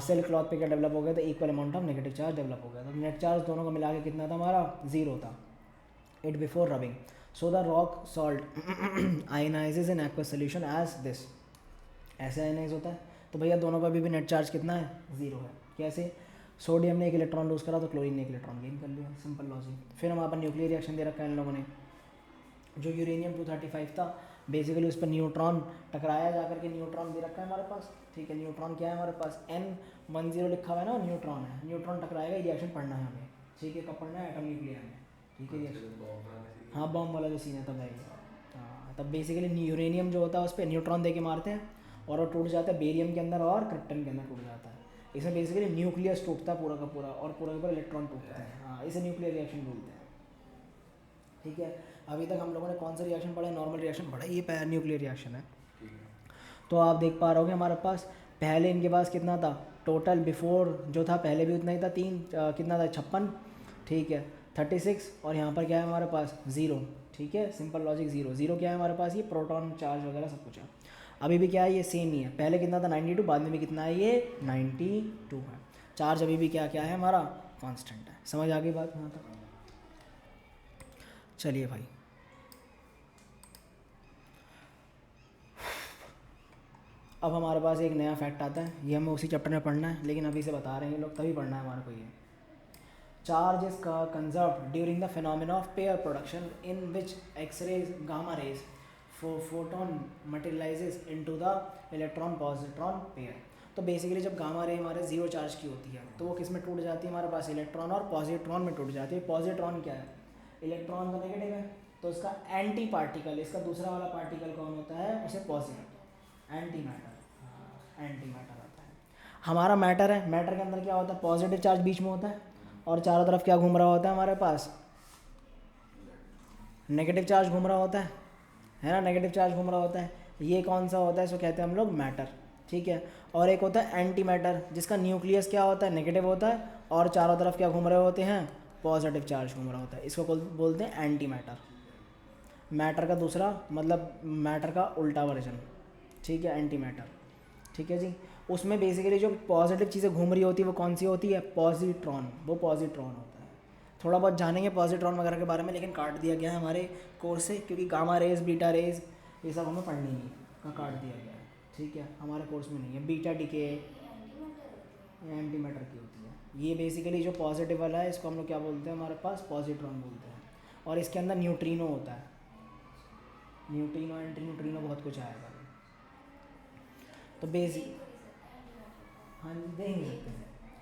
सिल्क क्लॉथ पे क्या डेवलप हो गया था? Equal amount of negative charge develop हो गया था। नेट चार्ज दोनों को मिला के कितना था हमारा? 0 था it before rubbing. So the rock salt ionizes in aqueous solution as this। ऐसे आयनाइज होता है। तो भैया दोनों का भी नेट चार्ज कितना है? 0 है। कैसे? सोडियम ने 1 इलेक्ट्रॉन लूज करा तो क्लोरीन ने 1 इलेक्ट्रॉन गेन कर लिया। Simple logic. फिर हमारे पास न्यूक्लियर रिएक्शन दे रखा है इन लोगों ने। जो यूरेनियम 235 था, बेसिकली उस पर न्यूट्रॉन टकराया जाकर के, न्यूट्रॉन दे रखा है हमारे पास। ठीक है, न्यूट्रॉन क्या है हमारे पास? N10 लिखा हुआ है ना, न्यूट्रॉन है। न्यूट्रॉन टकराएगा, रिएक्शन पढ़ना है हमें। ठीक है, कब पढ़ना है? एटम न्यूक्लियर में। ठीक है, रिएक्शन बॉम्ब वाला जो सीन है तब आएगा। हाँ, तब बेसिकली यूरेनियम जो होता है उस पर न्यूट्रॉन दे के मारते हैं और वो टूट जाता है बेरियम के अंदर और क्रिप्टन के अंदर टूट जाता है। इसमें बेसिकली न्यूक्लियस टूटता है पूरा का पूरा और पूरा का पूरा इलेक्ट्रॉन टूटते हैं। हाँ, इसे न्यूक्लियर रिएक्शन बोलते हैं। ठीक है, अभी तक हम लोगों ने कौन सा रिएक्शन पढ़ा है? नॉर्मल रिएक्शन पढ़ा है, ये न्यूक्लियर रिएक्शन है। ठीक है। तो आप देख पा रहे होगे हमारे पास पहले इनके पास कितना था टोटल, बिफोर जो था पहले भी उतना ही था, कितना था 56, ठीक है 36, और यहाँ पर क्या है हमारे पास 0। ठीक है, सिंपल लॉजिक 0 0 क्या है हमारे पास? ये प्रोटॉन चार्ज वगैरह सब कुछ है। अभी भी क्या है, ये सेम ही है, पहले कितना था 92, बाद में भी कितना है ये 92 है। चार्ज अभी भी क्या क्या है हमारा? कांस्टेंट है। समझ आ गई बात यहाँ तक? चलिए भाई, अब हमारे पास एक नया फैक्ट आता है, ये हमें उसी चैप्टर में पढ़ना है, लेकिन अभी से बता रहे हैं ये लोग, तभी पढ़ना है हमारे को ये। Charge is conserved during the phenomena of pair production in which X rays, gamma rays, photon materializes into the electron positron pair. तो बेसिकली जब गामा रे हमारे जीरो चार्ज की होती है तो वो किस में टूट जाती है हमारे पास? इलेक्ट्रॉन और पॉजिट्रॉन में टूट जाती है। पॉजिट्रॉन क्या है? इलेक्ट्रॉन का नेगेटिव है, तो इसका एंटी पार्टिकल, इसका दूसरा वाला पार्टिकल कौन होता है? उसे positive, anti matter, anti matter आता है। हमारा मैटर है, मैटर के अंदर क्या होता है? पॉजिटिव चार्ज बीच में होता है और चारों तरफ क्या घूम रहा होता है हमारे पास? नेगेटिव चार्ज घूम रहा होता है ना, नेगेटिव चार्ज घूम रहा होता है। ये कौन सा होता है? इसको कहते हैं हम लोग मैटर। ठीक है, और एक होता है एंटी मैटर, जिसका न्यूक्लियस क्या होता है? नेगेटिव होता है और चारों तरफ क्या घूम रहे होते हैं? पॉजिटिव चार्ज घूम रहा होता है। इसको बोलते हैं एंटी मैटर। मैटर का दूसरा मतलब मैटर का उल्टा वर्जन, ठीक है, एंटी मैटर। ठीक है जी, उसमें बेसिकली जो पॉजिटिव चीज़ें घूम रही होती है वो कौन सी होती है? पॉजिट्रॉन, वो पॉजिट्रॉन होता है। थोड़ा बहुत जानेंगे पॉजिट्रॉन वगैरह के बारे में, लेकिन काट दिया गया है हमारे कोर्स से, क्योंकि गामा रेज, बीटा रेज ये सब हमें पढ़नी नहीं का काट दिया गया है। ठीक है, हमारे कोर्स में नहीं है। बीटा डीके एंटी मैटर की होती है। ये बेसिकली जो पॉजिटिव वाला है इसको हम लोग क्या बोलते हैं? हमारे पास पॉजिट्रॉन बोलते हैं। और इसके अंदर न्यूट्रिनो होता है, न्यूट्रिनो, एंटी न्यूट्रिनो, बहुत कुछ आएगा। तो बेसिक हाँ देख नहीं सकते,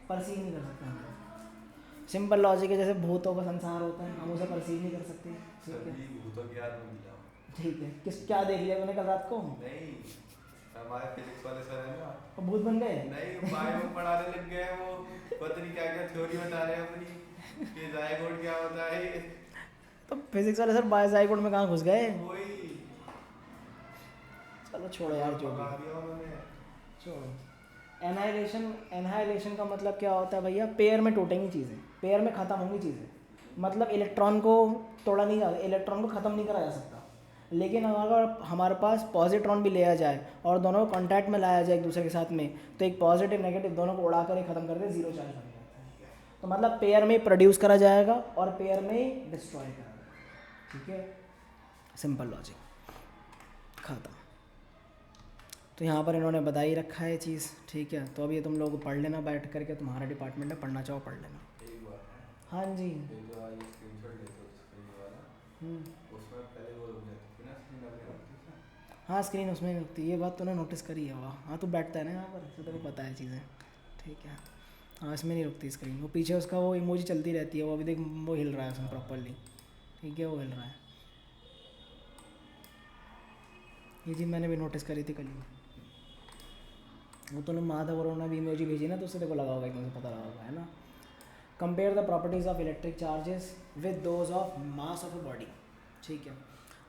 परसीव नहीं कर सकते हम लोग। सिंपल लॉजिक है, जैसे भूतों का संसार होता है, हम उसे परसीव नहीं कर सकते। ठीक है, सभी भूतों की याद में मिला। ठीक है, किस क्या देख लिया मैंने कल रात को? नहीं, हमारे फिजिक्स वाले सर है ना, और भूत बन गए? नहीं बायो में पढ़ाने लग गए वो, पता नहीं क्या क्या थ्योरी बता रहे हैं अपनी कि जायगोट क्या होता है। तो फिजिक्स वाले सर बायोजाइकोट में कहाँ घुस गए? वही चलो छोड़ो यार, जो पढ़ा भी दिया उन्होंने। छोड़ो। एनाइलेशन का मतलब क्या होता है भैया? पेयर में टूटेंगी चीज़ें, पेयर में ख़त्म होंगी चीज़ें। मतलब इलेक्ट्रॉन को तोड़ा नहीं जा, इलेक्ट्रॉन को ख़त्म नहीं करा जा सकता, लेकिन अगर हमारे पास पॉजिट्रॉन भी लिया जाए और दोनों को कॉन्टैक्ट में लाया जाए एक दूसरे के साथ में, तो एक पॉजिटिव नेगेटिव दोनों को उड़ा कर ही ख़त्म कर दे, जीरो चार्ज बन जाता है। तो मतलब पेयर में प्रोड्यूस करा जाएगा और पेयर में डिस्ट्रॉय करा जाएगा। ठीक है, सिंपल लॉजिक, ख़त्म। तो यहाँ पर इन्होंने बता ही रखा है ये चीज़। ठीक है, तो अब ये तुम लोग पढ़ लेना बैठ करके, तुम्हारा डिपार्टमेंट है, पढ़ना चाहो पढ़ लेना। एक बार हाँ जी। ये जो आज स्क्रीनशॉट लेते हो स्क्रीन वाला, उसमें पहले वो रुक जाती थी ना स्क्रीन, अपने होती थी। हाँ, स्क्रीन उसमें रुकती है, ये बात तूने नोटिस करी है। वाह, हाँ तू बैठता है ना यहाँ पर, तो तेरे को पता है चीज़ें। ठीक है, हाँ इसमें नहीं रुकती स्क्रीन, वो पीछे उसका वो इमोजी चलती रहती है, वो अभी देख वो हिल रहा है उसमें प्रॉपरली। ठीक है, वो हिल रहा है, ये चीज़ मैंने भी नोटिस करी थी कल ही। वो तूने माधव और भी इमोजी भेजी ना, तो उससे देखो लगा होगा, एकदम से पता लगा होगा, है ना। Compare the properties of electric charges with those of mass of a body. ठीक है,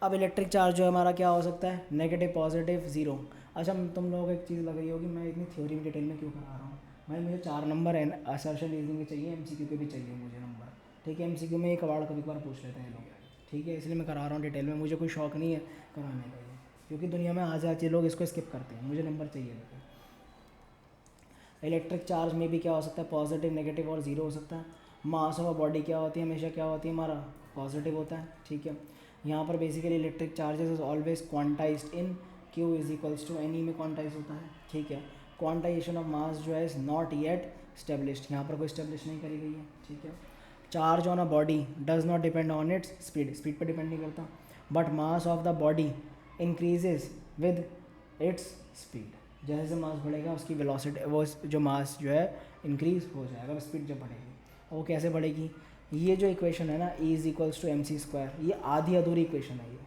अब इलेक्ट्रिक चार्ज जो है हमारा क्या हो सकता है? Negative, positive, zero. अच्छा, तुम लोगों को एक चीज़ लग रही होगी मैं इतनी थ्योरी में डिटेल में क्यों करा रहा हूँ भाई? मुझे 4 नंबर है, असर्शन रीजनिंग के चाहिए, MCQ के भी चाहिए मुझे नंबर। ठीक है, MCQ में एक अवार्ड कभी कभार पूछ लेते हैं लोग। ठीक है, इसलिए मैं करा रहा हूँ डिटेल में, मुझे कोई शौक नहीं है कराने का ये, क्योंकि दुनिया में आज लोग इसको स्किप करते हैं, मुझे नंबर चाहिए लेकिन। इलेक्ट्रिक चार्ज में भी क्या हो सकता है? पॉजिटिव, नेगेटिव और ज़ीरो हो सकता है। मास ऑफ बॉडी क्या होती है? हमेशा क्या होती है हमारा? पॉजिटिव होता है। ठीक है, यहाँ पर basically electric charges is always quantized in Q is equals to any में क्वांटाइज होता है। ठीक है, क्वांटाइजेशन ऑफ मास जो है इज़ नॉट येट स्टेब्लिश्ड, यहाँ पर कोई स्टेब्लिश नहीं करी गई है। ठीक है, charge on a body does not depend on its speed, speed पर डिपेंड नहीं करता, but mass of the body increases with its speed. जैसे जैसे मास बढ़ेगा उसकी वेलोसिटी, वो जो मास जो है इंक्रीज हो जाएगा स्पीड जब बढ़ेगी। और वो कैसे बढ़ेगी? ये जो इक्वेशन है ना, E is equals to mc², ये आधी अधूरी इक्वेशन है ये।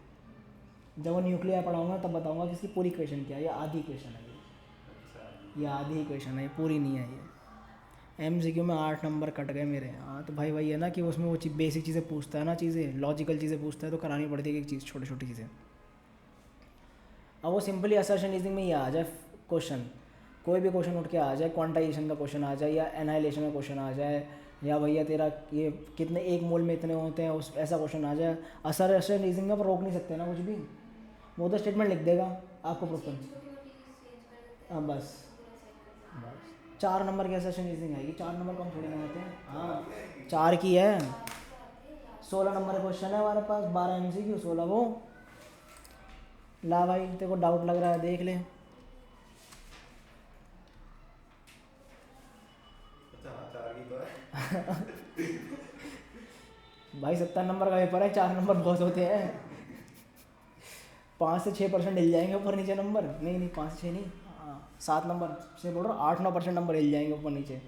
जब वो न्यूक्लियर पढ़ाऊंगा तब बताऊंगा कि इसकी पूरी इक्वेशन क्या है, ये आधी इक्वेशन है ये। याद ही क्वेश्चन है, पूरी नहीं है ये। MCQ में 8 नंबर कट गए मेरे। हाँ तो भाई वही है ना कि उसमें वो बेसिक चीज़ें पूछता है ना, चीज़ें लॉजिकल चीज़ें पूछता है तो करानी पड़ती है एक चीज़, छोटी छोटी चीज़ें। अब वो सिंपली असर्शन रीजनिंग में ही आ जाए क्वेश्चन, कोई भी क्वेश्चन उठ के आ जाए, क्वांटाइजेशन का क्वेश्चन आ जाए या एनाइलेशन का क्वेश्चन आ जाए, या भैया तेरा ये कितने एक मोल में इतने होते हैं उस ऐसा क्वेश्चन आ जाए, असर्शन रीजनिंग में रोक नहीं सकते ना कुछ भी, वो तो स्टेटमेंट लिख देगा आपको प्रूफ कर। हाँ बस 4 नंबर की असर्शन रीजनिंग आएगी, 4 नंबर कम थोड़ी ना होते हैं। हाँ 4 की है, 16 नंबर क्वेश्चन है हमारे पास, 12 MCQ 16 वो। ला भाई तेरे को डाउट लग रहा है देख ले। अच्छा हाँ, 4 की तो है। भाई 70 नंबर का पेपर है, 4 नंबर बहुत होते हैं। 5 से 6% हिल जाएंगे ऊपर नीचे नंबर, नहीं 5 से 6 नहीं, 7 नंबर से बोल रहा हूँ, 8-9% नंबर हिल जाएंगे ऊपर नीचे।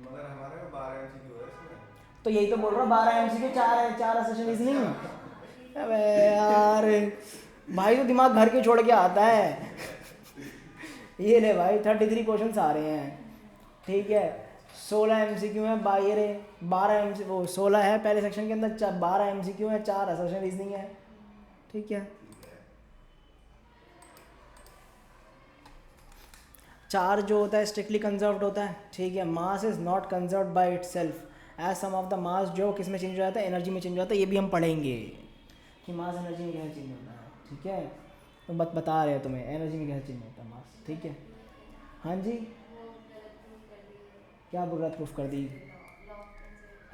मगर हमारे में 12 MCQ है इसमें। तो यही तो बोल रहा हूँ, 12 MCQ 4 है, 4 असर्शन रीजनिंग। अबे यार भाई तो दिमाग घर के छोड़ के आता है। ये ले भाई 33 क्वेश्चन आ रहे हैं, ठीक है। 16 MCQ है, 12 MCQ, वो 16 है पहले सेक्शन के अंदर, 12 MCQ है, 4 असर्शन रीजनिंग है, ठीक है। 4 जो होता है स्ट्रिक्टली कंजर्व्ड होता है, ठीक है। Mass is not conserved by itself as sum of the mass, जो किस में चेंज हो जाता है, एनर्जी में चेंज हो जाता है, ये भी हम पढ़ेंगे कि मास एनर्जी में कैसे चेंज होता है, ठीक है। तो बता रहे हैं तुम्हें एनर्जी में कैसे चेंज होता है मास, ठीक है। हाँ जी क्या गलत प्रूफ कर दी?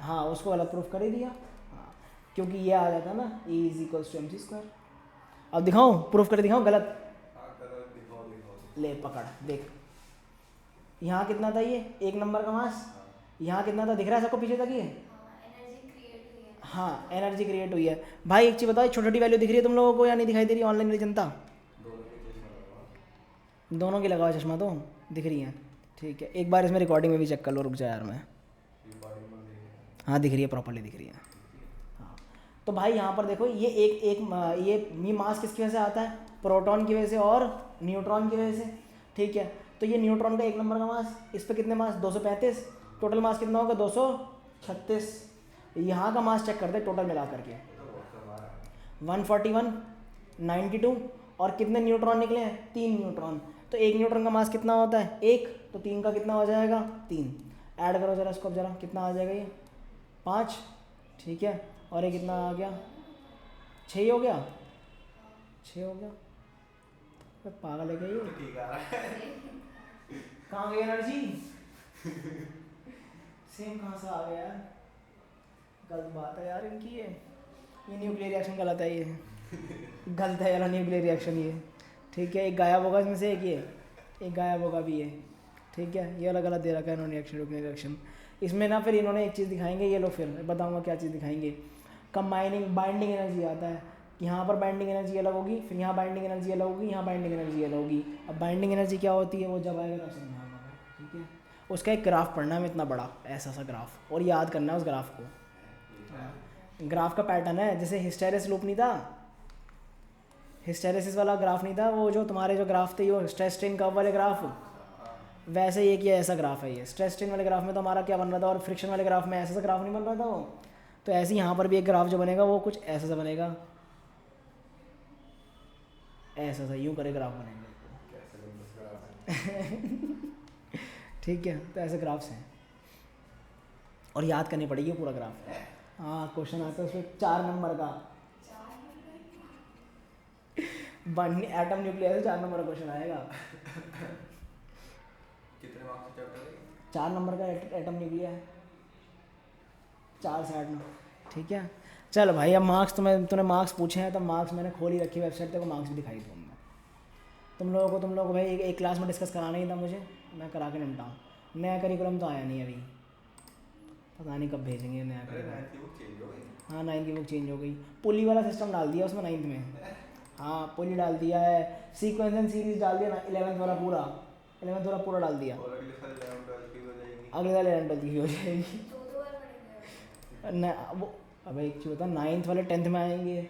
हाँ उसको गलत प्रूफ कर ही दिया, हाँ क्योंकि ये आ जाता ना E=mc²। अब दिखाऊँ प्रूफ कर दिखाऊँ गलत? हाँ कलर दिखाओ। ले पकड़ देख, यहाँ कितना था ये 1 नंबर का मास, यहाँ कितना था दिख रहा है सबको पीछे तक ये? हाँ एनर्जी क्रिएट हुई है। भाई एक चीज़ बताओ, छोटी छोटी वैल्यू दिख रही है तुम लोगों को या नहीं दिखाई दे रही ऑनलाइन वाली जनता? दोनों की लगाओ चश्मा तो दिख रही है, ठीक है। एक बार इसमें रिकॉर्डिंग में भी चेक कर लो, रुक जा यार मैं। हाँ दिख रही है, प्रॉपर्ली दिख रही है। हाँ तो भाई यहाँ पर देखो ये ये मास किसकी वजह से आता है? प्रोटॉन की वजह से और न्यूट्रॉन की वजह से, ठीक है। तो ये न्यूट्रॉन का 1 नंबर का मास, इस पर कितने मास 235, टोटल मास कितना होगा 236। यहाँ का मास चेक करते टोटल मिला करके 141, 92 और कितने न्यूट्रॉन निकले हैं 3 न्यूट्रॉन। तो 1 न्यूट्रॉन का मास कितना होता है 1, तो 3 का कितना हो जाएगा 3। ऐड करो जरा इसको, जरा कितना आ जाएगा ये 5, ठीक है। और ये कितना आ गया 6 हो गया, 6 हो गया। तो पागल है क्या ये? ठीक आ रहा है। कहाँ गई एनर्जी? सेम कहाँ से आ गया यार? गलत बात है यार इनकी, ये न्यूक्लियर रिएक्शन गलत है, ये गलत है यार न्यूक्लियर रिएक्शन ये, ठीक है। एक गायब होगा इसमें से, एक गायब होगा भी ये, ठीक है। ये वाला गलत दे रखा है इन्होंने रिएक्शन, न्यूक्लियर रिएक्शन। इसमें ना फिर इन्होंने एक चीज़ दिखाएंगे, ये लो फिर बताऊंगा क्या चीज़ दिखाएंगे। कंबाइनिंग बाइंडिंग एनर्जी आता है कि यहाँ पर बाइंडिंग एनर्जी अलग होगी, फिर यहाँ बाइंडिंग एनर्जी अलग होगी, यहाँ बाइंडिंग एनर्जी अलग होगी। अब बाइंडिंग एनर्जी क्या होती है वो जब आएगा तब समझाऊंगा, ठीक है। उसका एक ग्राफ पढ़ना है इतना बड़ा ऐसा सा ग्राफ, और याद करना है उस ग्राफ को। ग्राफ का पैटर्न है जैसे हिस्टेरिस लूप नहीं था, हिस्टेरिसिस वाला ग्राफ नहीं था वो, जो तुम्हारे जो ग्राफ थे वो स्ट्रेस स्ट्रेन कर्व वाले ग्राफ, वैसे एक ये ऐसा ग्राफ है। ये स्ट्रेस स्ट्रेन वाले ग्राफ में तो हमारा क्या बन रहा था, और फ्रिक्शन वाले ग्राफ में ऐसा सा ग्राफ नहीं बन रहा था वो। तो ऐसे ही यहाँ पर भी एक ग्राफ जो बनेगा वो कुछ ऐसा सा बनेगा, ऐसा सा यूँ करे ग्राफ बनेंगे ठीक है। तो ऐसे ग्राफ्स हैं और याद करनी पड़ेगी पूरा ग्राफ। हाँ क्वेश्चन आता है उसमें 4 नंबर का, एटम न्यूक्लियर से 4 नंबर का क्वेश्चन आएगा। कितने मार्क्स का चैप्टर है? 4 नंबर का एटम न्यूक्लियर, 4 से 8 नंबर, ठीक है। चल भाई अब मार्क्स तूने मार्क्स पूछे हैं तो मार्क्स मैंने खोल ही रखी वेबसाइट, तेरे को मार्क्स भी दिखाई दूँगा। तुम लोगों को भाई एक क्लास में डिस्कस कराना ही था मुझे, मैं करा के निपटाऊँ। नया करिकुलम तो आया नहीं अभी, पता नहीं कब भेजेंगे नया करिकुलम। हाँ 9th की बुक चेंज हो गई, पुली वाला सिस्टम डाल दिया उसमें 9th में। हाँ पुली डाल दिया है, सीक्वेंस एंड सीरीज डाल दिया ना, 11th वाला पूरा डाल दिया। अगले साल 11th की हो जाएगी न वो। अब एक चीज़ होता है 9th वाले 10th में आएंगे,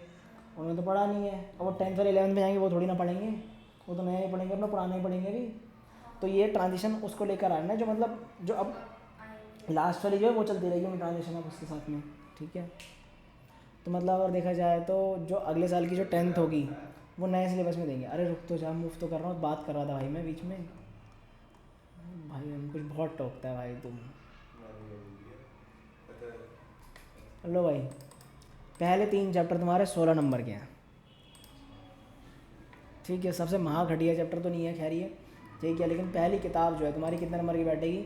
उन्होंने तो पढ़ा नहीं है, अब वो 10th वाले 11th में जाएंगे वो थोड़ी ना पढ़ेंगे, वो तो नया ही पढ़ेंगे, अपना पुराना ही पढ़ेंगे अभी। तो ये ट्रांजिशन उसको लेकर आना है, जो मतलब जो अब लास्ट वाली जो है वो चलती रहेगी ट्रांजिशन अब उसके साथ में, ठीक है। तो मतलब अगर देखा जाए तो जो अगले साल की जो 10th होगी वो नए सिलेबस में देंगे। अरे रुक तो जा, मूव तो कर रहा हूँ, बात कर रहा था भाई मैं बीच में। भाई हम कुछ बहुत टोकता है भाई तुम। लो भाई, पहले 3 चैप्टर तुम्हारे 16 नंबर के हैं, ठीक है। सबसे महाघटिया चैप्टर तो नहीं है खैर ये, ठीक है, लेकिन पहली किताब जो है तुम्हारी कितने नंबर की बैठेगी?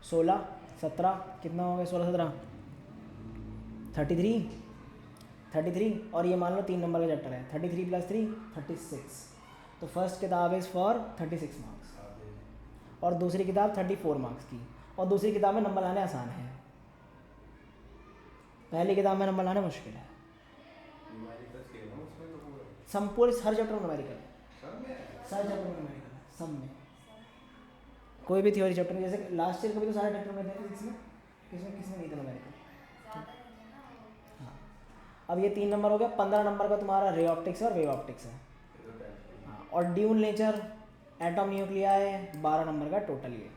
16 17 कितना हो गया? 16 17 33 और ये मान लो 3 नंबर का चैप्टर है, 33 + 3 36। तो फर्स्ट किताब इज़ फॉर 36 मार्क्स और दूसरी किताब 34 मार्क्स की। और दूसरी किताब में नंबर लाने आसान है, पहली किताब में नंबर लाना मुश्किल है। संपूर्ण हर चैप्टर में न्यूमेरिकल है, सारे चैप्टर में न्यूमेरिकल है, सब में। कोई भी थ्योरी चैप्टर में, जैसे लास्ट ईयर कभी तो सारे चैप्टर में थे, इसमें किसमें नहीं था न्यूमेरिकल। हाँ, अब ये 3 नंबर हो गया। 15 नंबर का तुम्हारा रे ऑप्टिक्स और वेव ऑप्टिक्स है। हाँ, और ड्यूल नेचर, एटम न्यूक्लियाई है, 12 नंबर का टोटल ये।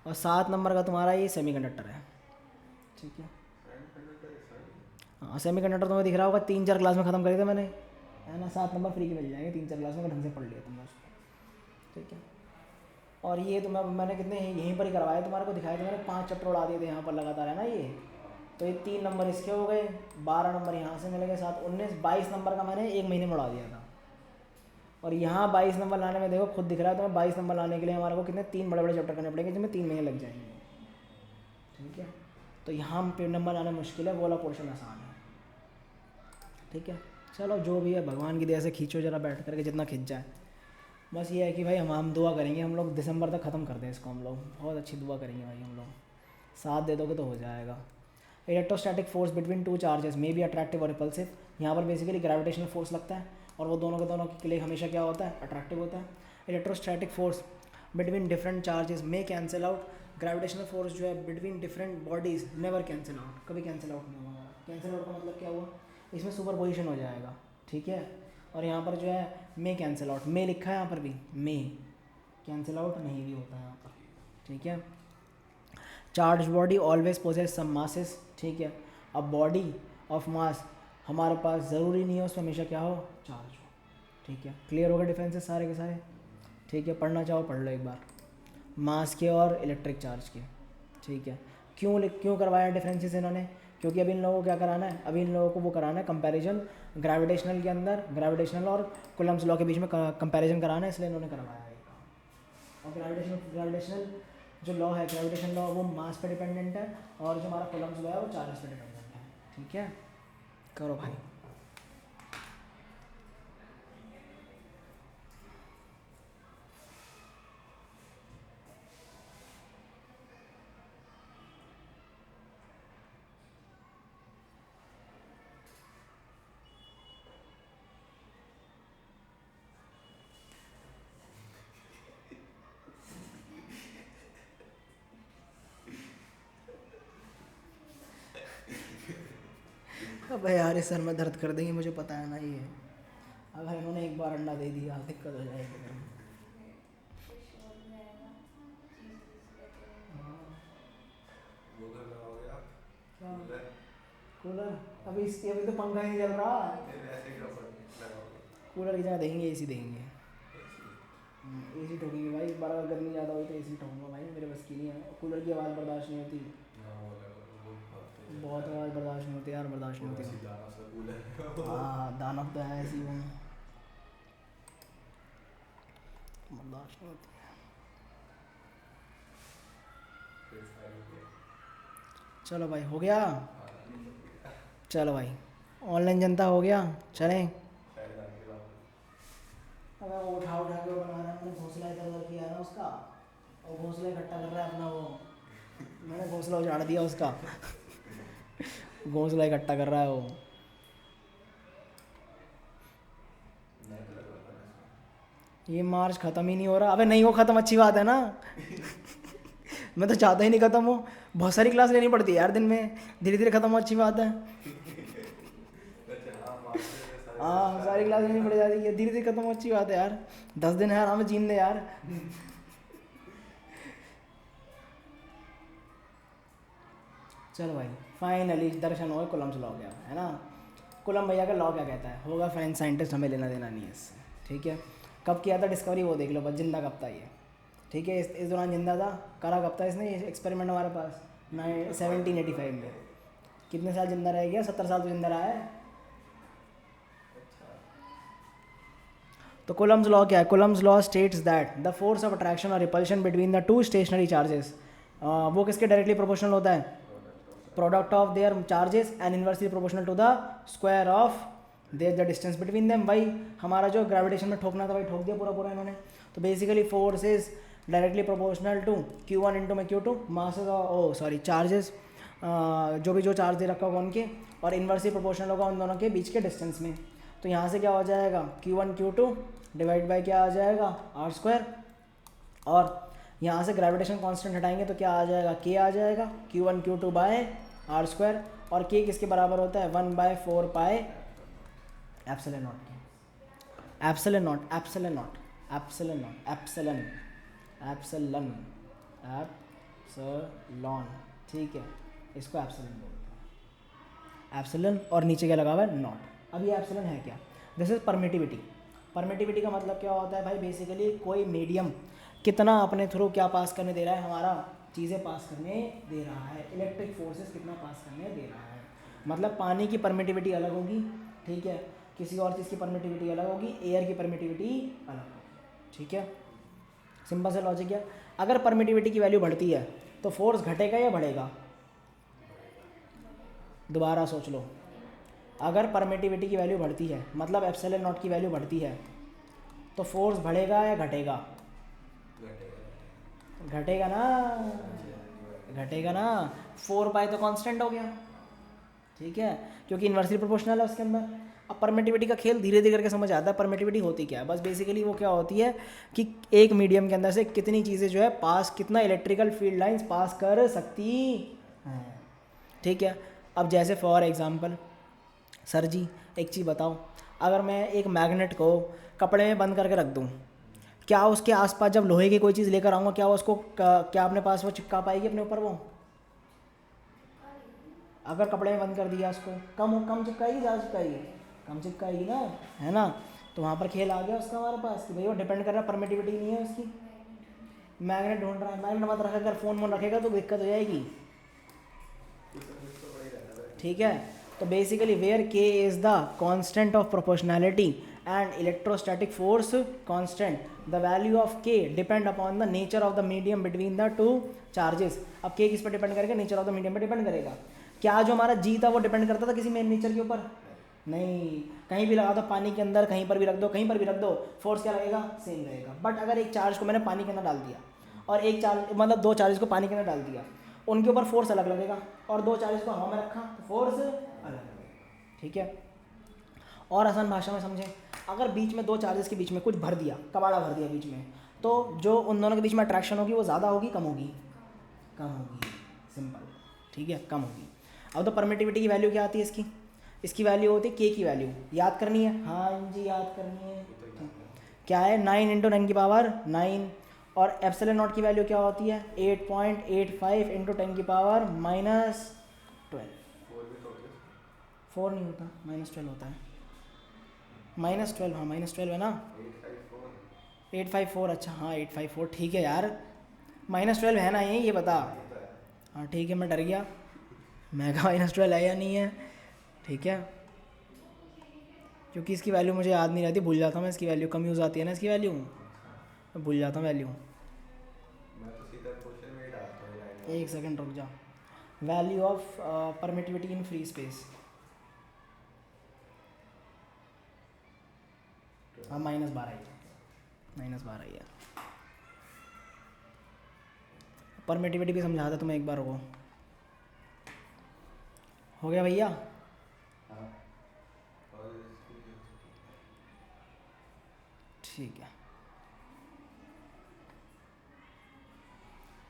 और 7 नंबर का तुम्हारा ये सेमीकंडक्टर है, ठीक है। हाँ, सेमीकंडक्टर तुम्हें दिख रहा होगा, 3-4 क्लास में ख़त्म करे थे मैंने, है ना। 7 नंबर फ्री के मिल जाएंगे 3-4 क्लास में, ढंग से पढ़ लिया तुमने उसको, ठीक है। और ये तुम्हें मैंने कितने यहीं पर ही करवाया, तुम्हारे को दिखाया था मैंने, 5 चैप्टर उड़ा दिए थे यहाँ पर लगातार, है ना ये। तो ये 3 नंबर इसके हो गए, 12 नंबर यहाँ से मिल गए, 7 19 22 नंबर का मैंने 1 महीने में उड़ा दिया था। और यहाँ 22 नंबर लाने में देखो खुद दिख रहा है तुम्हें, 22 नंबर लाने के लिए हमारे को कितने 3 बड़े बड़े चैप्टर करने पड़ेंगे, जिसमें 3 महीने लग जाएंगे, ठीक है। तो यहाँ पे नंबर लाना मुश्किल है, वो वाला पोर्शन आसान है, ठीक है। चलो जो भी है भगवान की दया से खींचो जरा बैठ करके, जितना खींच जाए। बस ये है कि भाई हम दुआ करेंगे, हम लोग दिसंबर तक ख़त्म कर दें इसको, हम लोग बहुत अच्छी दुआ करेंगे भाई, हम लोग साथ दे दोगे तो हो जाएगा। Electrostatic force between 2 charges may be attractive और रिपल्सिव। यहाँ पर बेसिकली ग्रेविटेशनल फोर्स लगता है और वो दोनों के दोनों के लिए हमेशा क्या होता है? अट्रैक्टिव होता है। Electrostatic force between different charges may cancel out. Gravitational force जो है between different bodies never cancel out, कभी कैंसिल आउट नहीं होगा। कैंसिल आउट का मतलब क्या हुआ? इसमें सुपरपोजिशन हो जाएगा, ठीक है। और यहाँ पर जो है मे कैंसिल आउट, मे लिखा है यहाँ पर भी, मे कैंसिल आउट नहीं भी होता है यहाँ पर, ठीक है। चार्ज बॉडी ऑलवेज पोजेस सम मासेस, ठीक है। अब बॉडी ऑफ मास हमारे पास ज़रूरी नहीं है उसमें हमेशा क्या हो? चार्ज हो, ठीक है। क्लियर होगा डिफरेंसेस सारे के सारे, ठीक है। पढ़ना चाहो पढ़ लो एक बार, मास के और इलेक्ट्रिक चार्ज के, ठीक है। क्यों करवाया डिफरेंसेस इन्होंने? क्योंकि अभी इन लोगों को क्या कराना है? अभी इन लोगों को वो कराना है कंपैरिजन ग्रेविटेशनल के अंदर, ग्रेविटेशनल और कूलम्ब्स लॉ के बीच में कंपैरिजन कराना है, इसलिए इन्होंने करवाया है। और ग्रेविटेशनल जो लॉ है, ग्रेविटेशन लॉ, वो मास पे डिपेंडेंट है, और जो हमारा कूलम्ब्स लॉ है वो चार्ज पे डिपेंडेंट है, ठीक है। करो भाई। अब यार इस सर में दर्द कर देंगे, मुझे पता है ना ये। अगर इन्होंने एक बार अंडा दे दिया दिक्कत हो जाएगी। क्या कूलर? अभी तो पंखा ही नहीं चल रहा, कूलर की जगह देखेंगे एसी देखेंगे। एसी ठोकेंगे भाई, इस बार अगर गर्मी ज़्यादा हुई तो एसी ठोकूंगा भाई, मेरे बस की नहीं है। कूलर की आवाज़ बर्दाश्त नहीं होती, बहुत आवाज़ बर्दाश्त नहीं होती यार, बर्दाश्त नहीं होती। हाँ दानव तो है ऐसी, वो बर्दाश्त नहीं होती। चलो भाई हो गया, चलो भाई ऑनलाइन जनता हो गया, चलें। अगर वो उठा के वो बना रहा है, मैंने घोंसला इधर उधर किया ना उसका, और घोंसला इकट्ठा कर रहा है अपना, वो मैंने घोंसला उजाड़ दिया उसका घोंसला इकट्ठा कर रहा है वो। ये मार्च ख़त्म ही नहीं हो रहा। अबे नहीं हो ख़त्म, अच्छी बात है ना मैं तो चाहता ही नहीं ख़त्म हो, बहुत सारी क्लास लेनी पड़ती है यार दिन में, धीरे धीरे ख़त्म हो, अच्छी बात है। हाँ सारी क्लास लेनी पड़ जाती है, धीरे धीरे ख़त्म हो, अच्छी बात है यार। 10 दिन है आराम से जीने दे यार चलो भाई फाइनली दर्शन हो कुलम्स लॉ क्या है ना। कुलम भैया का लॉ क्या कहता है होगा, फ्रेंच साइंटिस्ट, हमें लेना देना नहीं है इससे, ठीक है। कब किया था डिस्कवरी वो देख लो बस, जिंदा कब था ये, ठीक है। इस दौरान जिंदा था, करा कब था इसने ये एक्सपेरिमेंट हमारे पास 1785 में। कितने साल जिंदा रह गया, 70 साल तो जिंदा रहा है। तो कुलम्स लॉ क्या है? Coulomb's law states that the force of attraction और repulsion between the two stationary charges, वो किसके डायरेक्टली प्रोपोर्शनल होता है? Product of their charges and inversely proportional to the square of their the distance between them. भाई हमारा जो gravitation में ठोकना था भाई ठोक दिया पूरा पूरा इन्होंने। तो basically force is directly proportional to Q1 into में Q2 masses oh sorry charges, जो चार्ज दे रखा होगा उनके, और इन्वर्सली प्रोपोर्शनल होगा उन दोनों के बीच के डिस्टेंस में। तो यहाँ से क्या हो जाएगा, Q1 Q2 डिवाइड बाई क्या आ जाएगा, R स्क्वायर, और यहाँ से ग्रेविटेशन कांस्टेंट हटाएंगे तो क्या आ जाएगा, K आ जाएगा, Q1 Q2 by R square, और K किसके बराबर होता है, 1/4 pi epsilon naught, epsilon naught, epsilon naught, epsilon naught, epsilon, epsilon, epsilon, ठीक है, इसको एप्सिलॉन बोलते हैं, एप्सिलॉन, और नीचे क्या लगा हुआ है, नॉट। अब ये एप्सिलॉन है क्या, दिस इज परमिटिविटी। परमिटिविटी का मतलब क्या होता है भाई, बेसिकली कोई मीडियम कितना अपने थ्रू क्या पास करने दे रहा है, हमारा चीज़ें पास करने दे रहा है, इलेक्ट्रिक फोर्सेस कितना पास करने दे रहा है। मतलब पानी की परमिटिविटी अलग होगी, ठीक है, किसी और चीज़ की परमिटिविटी अलग होगी, एयर की परमिटिविटी अलग होगी, ठीक है। सिंपल सा लॉजिक है। अगर परमिटिविटी की वैल्यू बढ़ती है तो फोर्स घटेगा या बढ़ेगा, दोबारा सोच लो। अगर परमिटिविटी की वैल्यू बढ़ती है मतलब एप्सिलॉन नॉट की वैल्यू बढ़ती है तो फोर्स बढ़ेगा या घटेगा, घटेगा ना, घटेगा ना। 4 पाई तो कांस्टेंट हो गया, ठीक है, क्योंकि इन्वर्सली प्रोपोर्शनल है उसके अंदर। अब परमिटिविटी का खेल धीरे धीरे करके समझ आता है। परमिटिविटी होती क्या है, बस बेसिकली वो क्या होती है कि एक मीडियम के अंदर से कितनी चीज़ें जो है पास, कितना इलेक्ट्रिकल फील्ड लाइंस पास कर सकती हैं, ठीक है। अब जैसे फॉर एग्जांपल, सर जी एक चीज़ बताओ, अगर मैं एक मैग्नेट को कपड़े में बंद करके रख दूँ, क्या उसके आसपास जब लोहे की कोई चीज़ लेकर आऊँगा क्या उसको क्या अपने पास वो चिपका पाएगी अपने ऊपर वो? अगर कपड़े में बंद कर दिया उसको, कम चिपकाएगी, ज़्यादा चिपकाएगी, कम चिपकाएगी ना, है ना। तो वहाँ पर खेल आ गया उसका हमारे पास कि भाई वो डिपेंड कर रहा है, परमिटिविटी नहीं है उसकी। मैग्नेट ढूंढ रहा है, मैग्नेट मत रखा, अगर फ़ोन रखेगा तो दिक्कत हो जाएगी, ठीक है। तो basically where K is the constant of proportionality and electrostatic force constant, the value of K depend upon the nature of the medium between the two charges. अब K किस पर डिपेंड करेगा, नेचर ऑफ द मीडियम पर depend करेगा। क्या जो हमारा G था वो डिपेंड करता था किसी मेन नेचर के ऊपर? नहीं, कहीं भी लगा दो पानी के अंदर, कहीं पर भी रख दो, कहीं पर भी रख दो, फोर्स क्या लगेगा, सेम रहेगा। बट अगर एक चार्ज को मैंने पानी के अंदर डाल दिया और एक चार्ज मतलब दो चार्जेस को पानी के अंदर डाल दिया, उनके ऊपर फोर्स अलग लगेगा, और दो चार्जेस को हवा में रखा तो फोर्स अलग लगेगा, ठीक है। और आसान भाषा में समझें, अगर बीच में दो चार्जेस के बीच में कुछ भर दिया, कबाड़ा भर दिया बीच में, तो जो उन दोनों के बीच में अट्रैक्शन होगी वो ज़्यादा होगी, कम होगी, कम होगी, सिंपल, ठीक है, कम होगी। अब तो परमिटिविटी की वैल्यू क्या आती है इसकी, इसकी वैल्यू होती है K की वैल्यू, याद करनी है, हाँ जी याद करनी है, क्या है 9 इंटू 9 की पावर 9, और एप्सिलॉन नॉट की वैल्यू क्या होती है 8.85 इंटू 10 की पावर -12, 4 नहीं होता, -12 होता है, -12, हाँ -12 है ना, 854, अच्छा हाँ 854, ठीक है यार, -12 है ना ये बता, हाँ ठीक है, मैं डर गया, मैं कहा -12 है या नहीं है, ठीक है, क्योंकि इसकी वैल्यू मुझे याद नहीं रहती, भूल जाता हूँ मैं, इसकी वैल्यू कम यूज़ आती है ना इसकी वैल्यू, मैं भूल जाता हूँ वैल्यू। मैं तो सीधा क्वेश्चन में ही डालता हूँ लाइन। एक सेकंड रुक जा, value of permittivity in free space, हाँ -12 ही है। परमिटिविटी भी समझा था तुम्हें एक बार, वो हो गया भैया, हाँ, और इसकी ठीक है।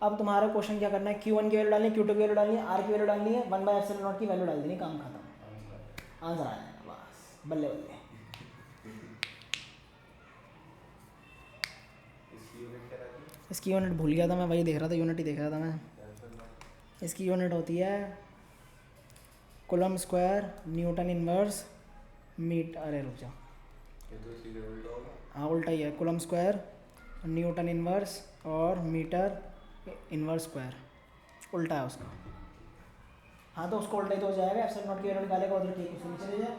अब तुम्हारा क्वेश्चन क्या करना है, Q1 की वैल्यू डालनी है, Q2 की वैल्यू डालनी है, R की वैल्यू डालनी है, 1/ε0 की वैल्यू डाल देनी, काम खत्म, आंसर आ जाएगा बस, बल्ले बल्ले। इसकी यूनिट क्या रहती है? इसकी यूनिट भूल गया था मैं, वही देख रहा था, यूनिट ही देख रहा था मैं। इसकी यूनिट होती है कूलम स्क्वायर न्यूटन इनवर्स अरे रुक जा, ये तो सीधे उल्टा होगा। हाँ उल्टा ही है, कूलम स्क्वायर न्यूटन इनवर्स और मीटर इनवर्स स्क्वायर, उल्टा है उसका। हाँ तो उसको उल्टा ही तो हो जाएगा, एप्सिलॉन नॉट की वैल्यू निकालेगा उधर, ठीक उसको नीचे ले जा,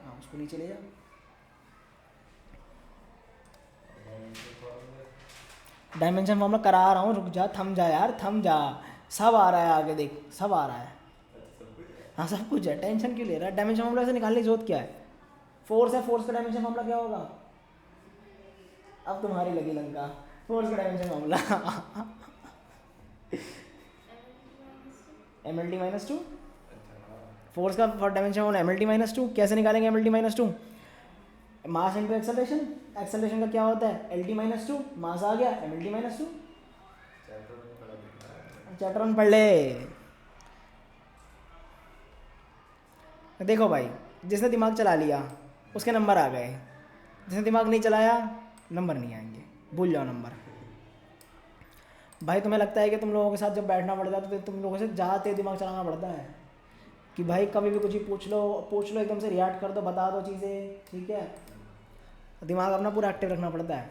हाँ उसको नीचे ले जा। डायमेंशन फॉर्मूला करा रहा हूँ, रुक जा, थम जा यार, थम जा, सब आ रहा है आगे देख, सब आ रहा है। हाँ सब कुछ है, टेंशन क्यों ले रहा है? डायमेंशन फॉर्मूला से निकालने की जरूरत क्या है? फोर्स है, फोर्स का डायमेंशन फॉर्मूला क्या होगा? अब तुम्हारी लगी लंका, फोर्स का dimension formula M L T minus two, force का dimension formula M L T minus two. कैसे निकालेंगे M L T minus two? Mass into acceleration, acceleration का क्या होता है? L T minus two, mass आ गया M L T minus two. Chapter में पढ़ा दिख रहा है। चैप्टर वन पढ़ ले। देखो भाई, जिसने दिमाग चला लिया उसके नंबर आ गए, जिसने दिमाग नहीं चलाया नंबर नहीं आएंगे, भूल जाओ नंबर। भाई तुम्हें लगता है कि तुम लोगों के साथ जब बैठना पड़ता है तो तुम लोगों से ज़्यादा तेज दिमाग चलाना पड़ता है कि भाई कभी भी कुछ ही पूछ लो एकदम से रिएक्ट कर दो, बता दो चीज़ें, ठीक है? दिमाग अपना पूरा एक्टिव रखना पड़ता है।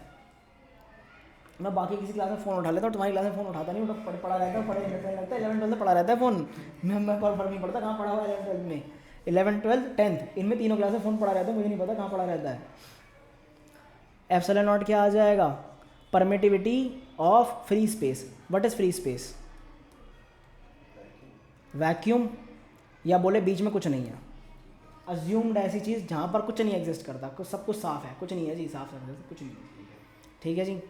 मैं बाकी किसी क्लास में फ़ोन उठा लेता हूँ, तुम्हारी क्लास में फ़ोन उठाता नहीं, पढ़ा रहता है, पढ़े लगता है, 11 12 पढ़ा रहता है फ़ोन। मैं फर्क नहीं पड़ता कहाँ पढ़ा हुआ है 11 12 में, 11 12 10th इनमें तीनों क्लास में फ़ोन पढ़ा रहता है, मुझे नहीं पता कहाँ पढ़ा रहता है। एप्सिलॉन नॉट क्या आ जाएगा? Permittivity of free space. What is free space? Vacuum, या बोले बीच में कुछ नहीं है, अज्यूम्ड ऐसी चीज़ जहाँ पर कुछ नहीं एग्जिस्ट करता, कुछ सब कुछ साफ है, कुछ नहीं है जी, साफ है, कुछ नहीं है, ठीक है जी।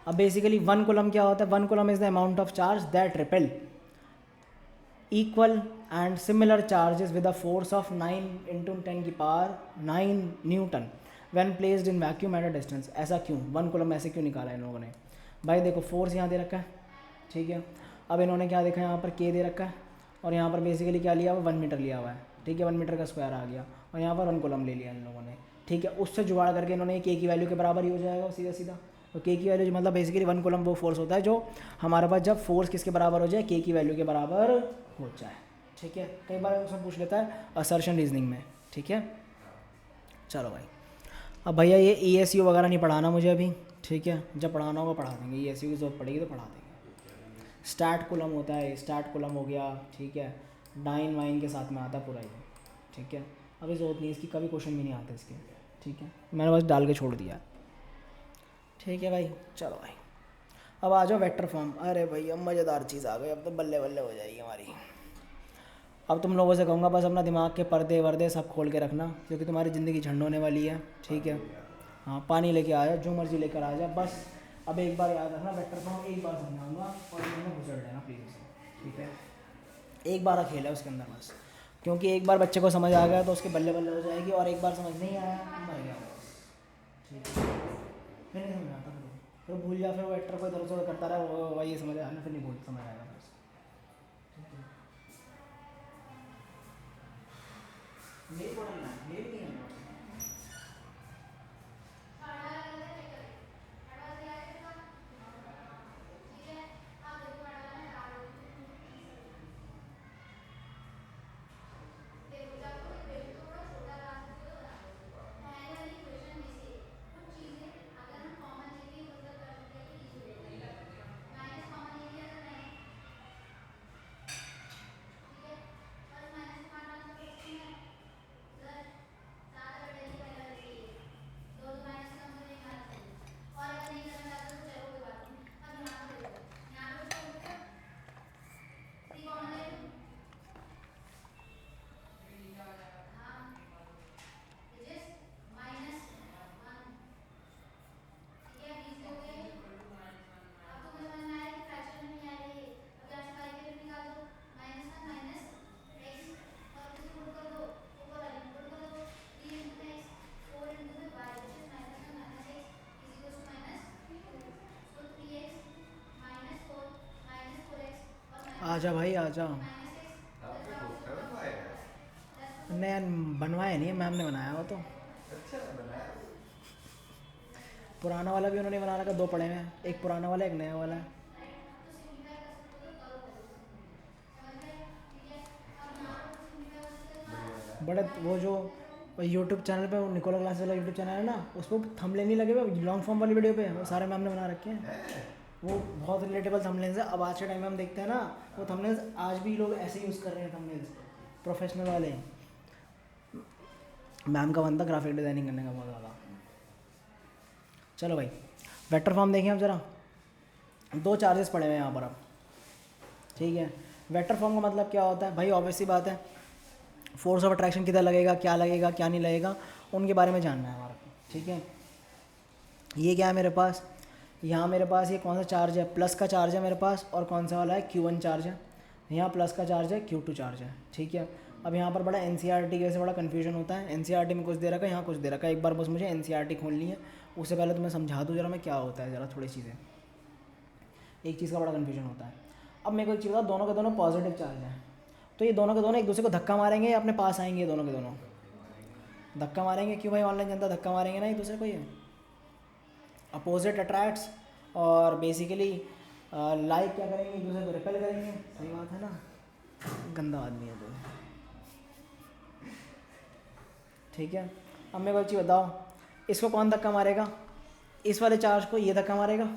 अब बेसिकली वन कूलम क्या होता है? One coulomb is the amount of charge that repel equal and similar charges with a force of 9 × 10⁹ Newton when placed in vacuum at a distance. ऐसा क्यों? वन कूलम ऐसे क्यों निकाला इन लोगों ने? भाई देखो फोर्स यहाँ दे रखा है, ठीक है, अब इन्होंने क्या देखा, यहाँ पर के दे रखा है और यहाँ पर बेसिकली क्या लिया हुआ? 1 मीटर लिया हुआ है, ठीक है, 1 मीटर का स्क्वायर आ गया और यहाँ पर 1 कूलम ले लिया इन लोगों ने, ठीक है। उससे जुगाड़ करके इन्होंने के की वैल्यू के बराबर ही हो जाएगा सीधा सीधा। तो के की वैल्यू मतलब बेसिकली 1 कूलम वो फोर्स होता है जो हमारे पास जब फोर्स किसके बराबर हो जाए? के की वैल्यू के बराबर हो जाए, ठीक है। कई बार उसमें पूछ लेता है असर्शन रीजनिंग में, ठीक है। चलो भाई, अब भैया ये ई एस यू वगैरह नहीं पढ़ाना मुझे अभी, ठीक है, जब पढ़ाना होगा पढ़ा देंगे, ई एस यू की जरूरत पड़ेगी तो पढ़ा देंगे। स्टैट कूलम होता है, स्टैट कूलम हो गया, ठीक है, डाइन वाइन के साथ में आता है पूरा ये, ठीक है। अभी जरूरत नहीं इसकी, कभी क्वेश्चन भी नहीं आते इसके, ठीक है, मैंने बस डाल के छोड़ दिया, ठीक है भाई। चलो भाई, अब आ जाओ वेक्टर फॉर्म। अरे भैया मज़ेदार चीज़ आ गई, अब तो बल्ले बल्ले हो जाएगी हमारी। अब तुम लोगों से कहूँगा बस अपना दिमाग के पर्दे वर्दे सब खोल के रखना, क्योंकि तुम्हारी ज़िंदगी झंड होने वाली है, ठीक है। हाँ पानी लेके आ जा, जो मर्जी लेकर आ जा, बस अब एक बार याद रखना वेक्टर फॉर्म एक बार समझाऊंगा और मैंने घुसड़ लेना प्लीज़ उसे, ठीक है। एक बार खेल है उसके अंदर बस, क्योंकि एक बार बच्चे को समझ आ गया तो उसके बल्ले बल्ले हो जाएगी, और एक बार समझ नहीं आया मर गया बस, ठीक है। फिर नहीं समझ आता, फिर भूल जा, फिर वो वेक्टर को इधर उधर करता रहा, वो वही समझ आया ना, फिर नहीं भूल समझ आएगा बस, ठीक है। मेरी पढ़ना है, मेरी नहीं है। आजा भाई आजा। आपने पोस्टर बनवाया है? नया बनवाया नहीं है, मैम ने बनाया वो तो, अच्छा बनाया। पुराना वाला भी उन्होंने बना रखा, 2 पड़े हैं, एक पुराना वाला एक नया वाला है। बड़े वो जो यूट्यूब चैनल पे निकोला क्लास वाला यूट्यूब चैनल है ना, उस पर थंबनेल नहीं लगे हुए लॉन्ग फॉर्म वाली वीडियो पे, वो सारे मैम ने बना रखे हैं। वो बहुत रिलेटेबल थंबनेल्स है। अब आज के टाइम में हम देखते हैं ना, वो थंबनेल्स आज भी लोग ऐसे यूज़ कर रहे हैं, थंबनेल्स प्रोफेशनल वाले। मैम का मन था ग्राफिक डिज़ाइनिंग करने का बहुत ज़्यादा। चलो भाई, वेक्टर फॉर्म देखें अब ज़रा। दो चार्जेस पड़े हुए हैं यहाँ पर अब, ठीक है। वेक्टर फॉर्म का मतलब क्या होता है भाई? ऑब्वियस सी बात है, फोर्स ऑफ अट्रैक्शन किधर लगेगा, क्या नहीं लगेगा, उनके बारे में जानना है हमारा, ठीक है। ये क्या है मेरे पास? यहाँ मेरे पास ये कौन सा चार्ज है? प्लस का चार्ज है मेरे पास, और कौन सा वाला है? Q1 चार्ज है। यहाँ प्लस का चार्ज है, Q2 चार्ज है, ठीक है। अब यहाँ पर बड़ा NCERT की वजह से बड़ा कन्फ्यूजन होता है। NCERT में कुछ दे रखा है, यहाँ कुछ दे रखा है। एक बार बस मुझे NCERT खोलनी है, उससे पहले तो मैं समझा दूँ जरा मैं क्या होता है, ज़रा थोड़ी चीज़ें। एक चीज़ का बड़ा कन्फ्यूजन होता है। अब मेरे को एक चीज़ बताओ, दोनों के दोनों पॉजिटिव चार्ज हैं, तो ये दोनों के दोनों एक दूसरे को धक्का मारेंगे या अपने पास आएंगे? दोनों के दोनों धक्का मारेंगे। क्यों भाई? ऑनलाइन जनता धक्का मारेंगे ना एक दूसरे को। ये अपोजिट अट्रैक्ट्स, और बेसिकली लाइक क्या करेंगे? एक दूसरे को रिपेल करेंगे। सही बात है ना? गंदा आदमी है तो, ठीक है। अब मेरे को एक चीज़ बताओ, इसको कौन धक्का मारेगा? इस वाले चार्ज को ये धक्का मारेगा।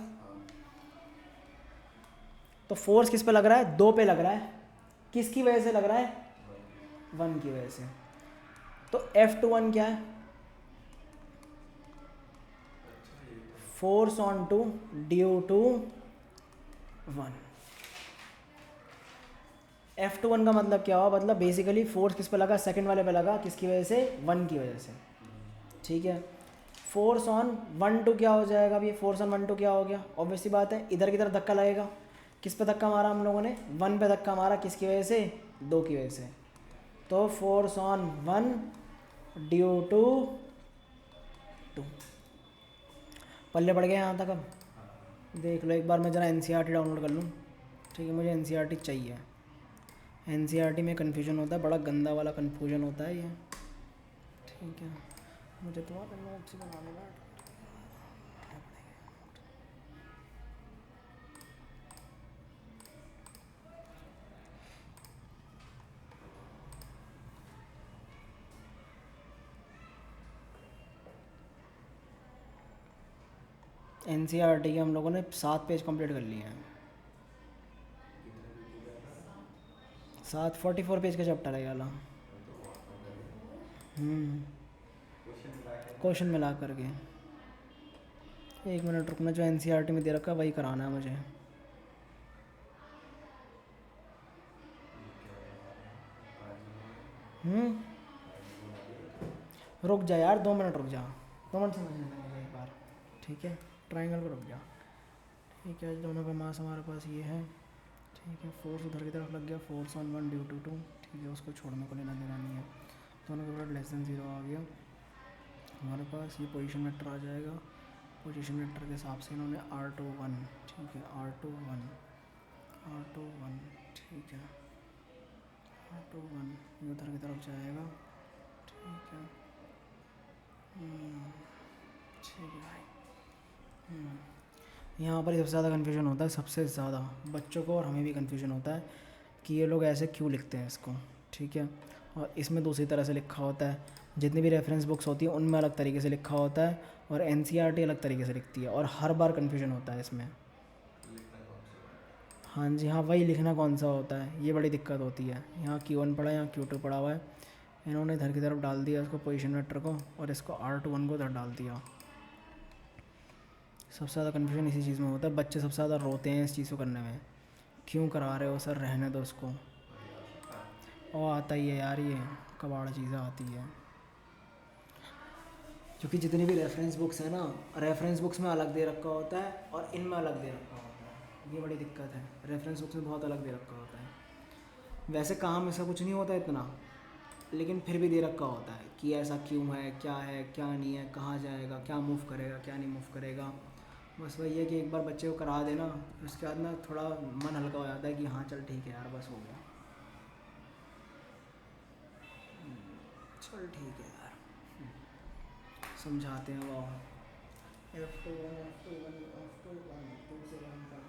तो फोर्स किस पे लग रहा है? 2 पे लग रहा है। किसकी वजह से लग रहा है? 1 की वजह से। तो F21 क्या है? Force on two due to 1। F21 का मतलब क्या हुआ? मतलब बेसिकली फोर्स किस पे लगा? सेकंड वाले पे लगा। किसकी वजह से? 1 की वजह से, ठीक है। फोर्स ऑन 1 2 क्या हो जाएगा? अभी फोर्स ऑन 1 2 क्या हो गया? ऑब्वियसली बात है, इधर की तरफ धक्का लगेगा। किस पे धक्का मारा हम लोगों ने? 1 पे धक्का मारा। किसकी वजह से? 2 की वजह से। तो फोर्स ऑन 1 ड्यू टू 2। पल्ले पड़ गए यहाँ तक। अब देख लो एक बार, मैं ज़रा NCERT डाउनलोड कर लूँ, ठीक है। मुझे NCERT चाहिए। NCERT में कन्फ्यूजन होता है, बड़ा गंदा वाला कन्फ्यूजन होता है ये, ठीक है। मुझे तो नोट्स ही बनाने का। NCERT के हम लोगों ने 7 पेज कंप्लीट कर लिए हैं। 44 पेज का चैप्टर है ये वाला। क्वेश्चन मिला करके। एक मिनट रुकना, जो NCERT में दे रखा है वही कराना है मुझे। रुक जा यार, 2 मिनट रुक जा, 2 मिनट समझने लगेगा एक बार, ठीक है। ट्रायंगल पर रुक जा, ठीक है। दोनों का मास हमारे पास ये है, ठीक है। फोर्स उधर की तरफ लग गया, फोर्स ऑन 1 ड्यू टू 2, ठीक है। उसको छोड़ने को लेना देना नहीं है। दोनों के बाद लेस देन 0 आ गया हमारे पास। ये पोजीशन वेक्टर आ जाएगा। पोजीशन वेक्टर के हिसाब से इन्होंने R21, ठीक है, R21, ठीक है, R21 ये उधर की तरफ जाएगा, ठीक है। ठीक है भाई। यहाँ पर सबसे ज़्यादा कन्फ्यूजन होता है, सबसे ज़्यादा बच्चों को और हमें भी कन्फ्यूजन होता है कि ये लोग ऐसे क्यों लिखते हैं इसको, ठीक है। और इसमें दूसरी तरह से लिखा होता है। जितनी भी रेफरेंस बुक्स होती हैं उनमें अलग तरीके से लिखा होता है, और NCERT अलग तरीके से लिखती है, और हर बार कन्फ्यूजन होता है इसमें। हाँ जी, हाँ, वही लिखना कौन सा होता है, ये बड़ी दिक्कत होती है। यहाँ Q1 पड़ा है, यहाँ Q2 पड़ा हुआ है, इन्होंने इधर की तरफ डाल दिया इसको पोजीशन वेक्टर को, और इसको R21 को इधर डाल दिया। सबसे ज़्यादा कन्फ्यूजन इसी चीज़ में होता है। बच्चे सबसे ज़्यादा रोते हैं इस चीज़ को करने में, क्यों करा रहे हो सर, रहने दो उसको। और आता ही है यार, ये कबाड़ चीज़ें आती है। क्योंकि जितनी भी रेफरेंस बुक्स हैं ना, रेफरेंस बुक्स में अलग दे रखा होता है और इनमें अलग दे रखा होता है। ये बड़ी दिक्कत है, रेफरेंस बुक्स में बहुत अलग दे रखा होता है। वैसे काम ऐसा कुछ नहीं होता इतना, लेकिन फिर भी दे रखा होता है कि ऐसा क्यों है, क्या नहीं है, कहाँ जाएगा, क्या मूव करेगा, क्या नहीं मूव करेगा। बस वही है कि एक बार बच्चे को करा देना, उसके बाद ना थोड़ा मन हल्का हो जाता है कि हाँ चल ठीक है यार, बस हो गया, चल ठीक है यार। समझाते हैं वो F21 F21 F21 2 से 1 का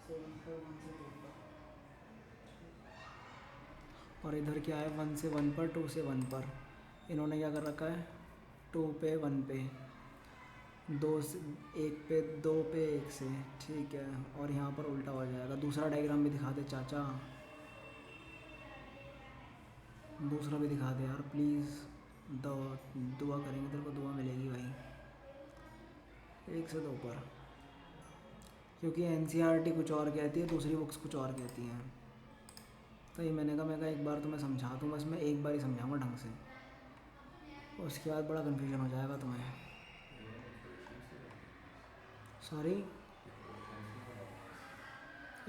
7 1 से 2 का। और इधर क्या है 1 से 1 पर 2 से 1 पर। इन्होंने क्या कर रखा है 2 पे 1 पे 2 से 1 पे 2 पे 1 से, ठीक है। और यहाँ पर उल्टा हो जाएगा। दूसरा डायग्राम भी दिखा दे चाचा, दूसरा भी दिखा दे यार प्लीज़। दुआ करेंगे, तेरे को दुआ मिलेगी भाई। 1 से 2 पर, क्योंकि एनसीईआरटी कुछ और कहती है, दूसरी बुक्स कुछ और कहती हैं। तो ये मैंने कहा एक बार तो मैं समझा दूँ, बस मैं एक बार ही समझाऊँगा ढंग से, उसके बाद बड़ा कन्फ्यूजन हो जाएगा तुम्हें। सॉरी,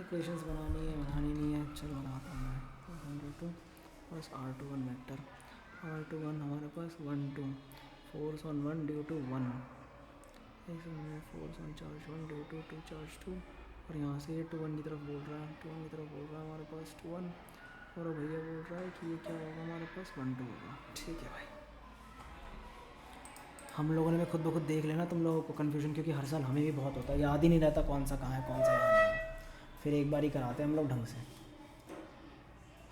इक्वेशंस बनानी नहीं है। चलो बनाता हूँ मैं। बस R21 वेक्टर, R21 हमारे पास 1 2 force on 1 due to 1, force on charge 1 due to 2 charge 2। और यहाँ से ये 2 1 की तरफ बोल रहा है, 2 1 की तरफ बोल रहा है हमारे पास 2 1। और भैया बोल रहा है कि ये क्या होगा हमारे पास 1 2 होगा। ठीक है भाई, हम लोगों ने खुद ब खुद देख लेना तुम लोगों को कन्फ्यूजन, क्योंकि हर साल हमें भी बहुत होता है, याद ही नहीं रहता कौन सा कहाँ है कौन सा यहाँ नहीं है। फिर एक बार ही कराते हैं हम लोग ढंग से।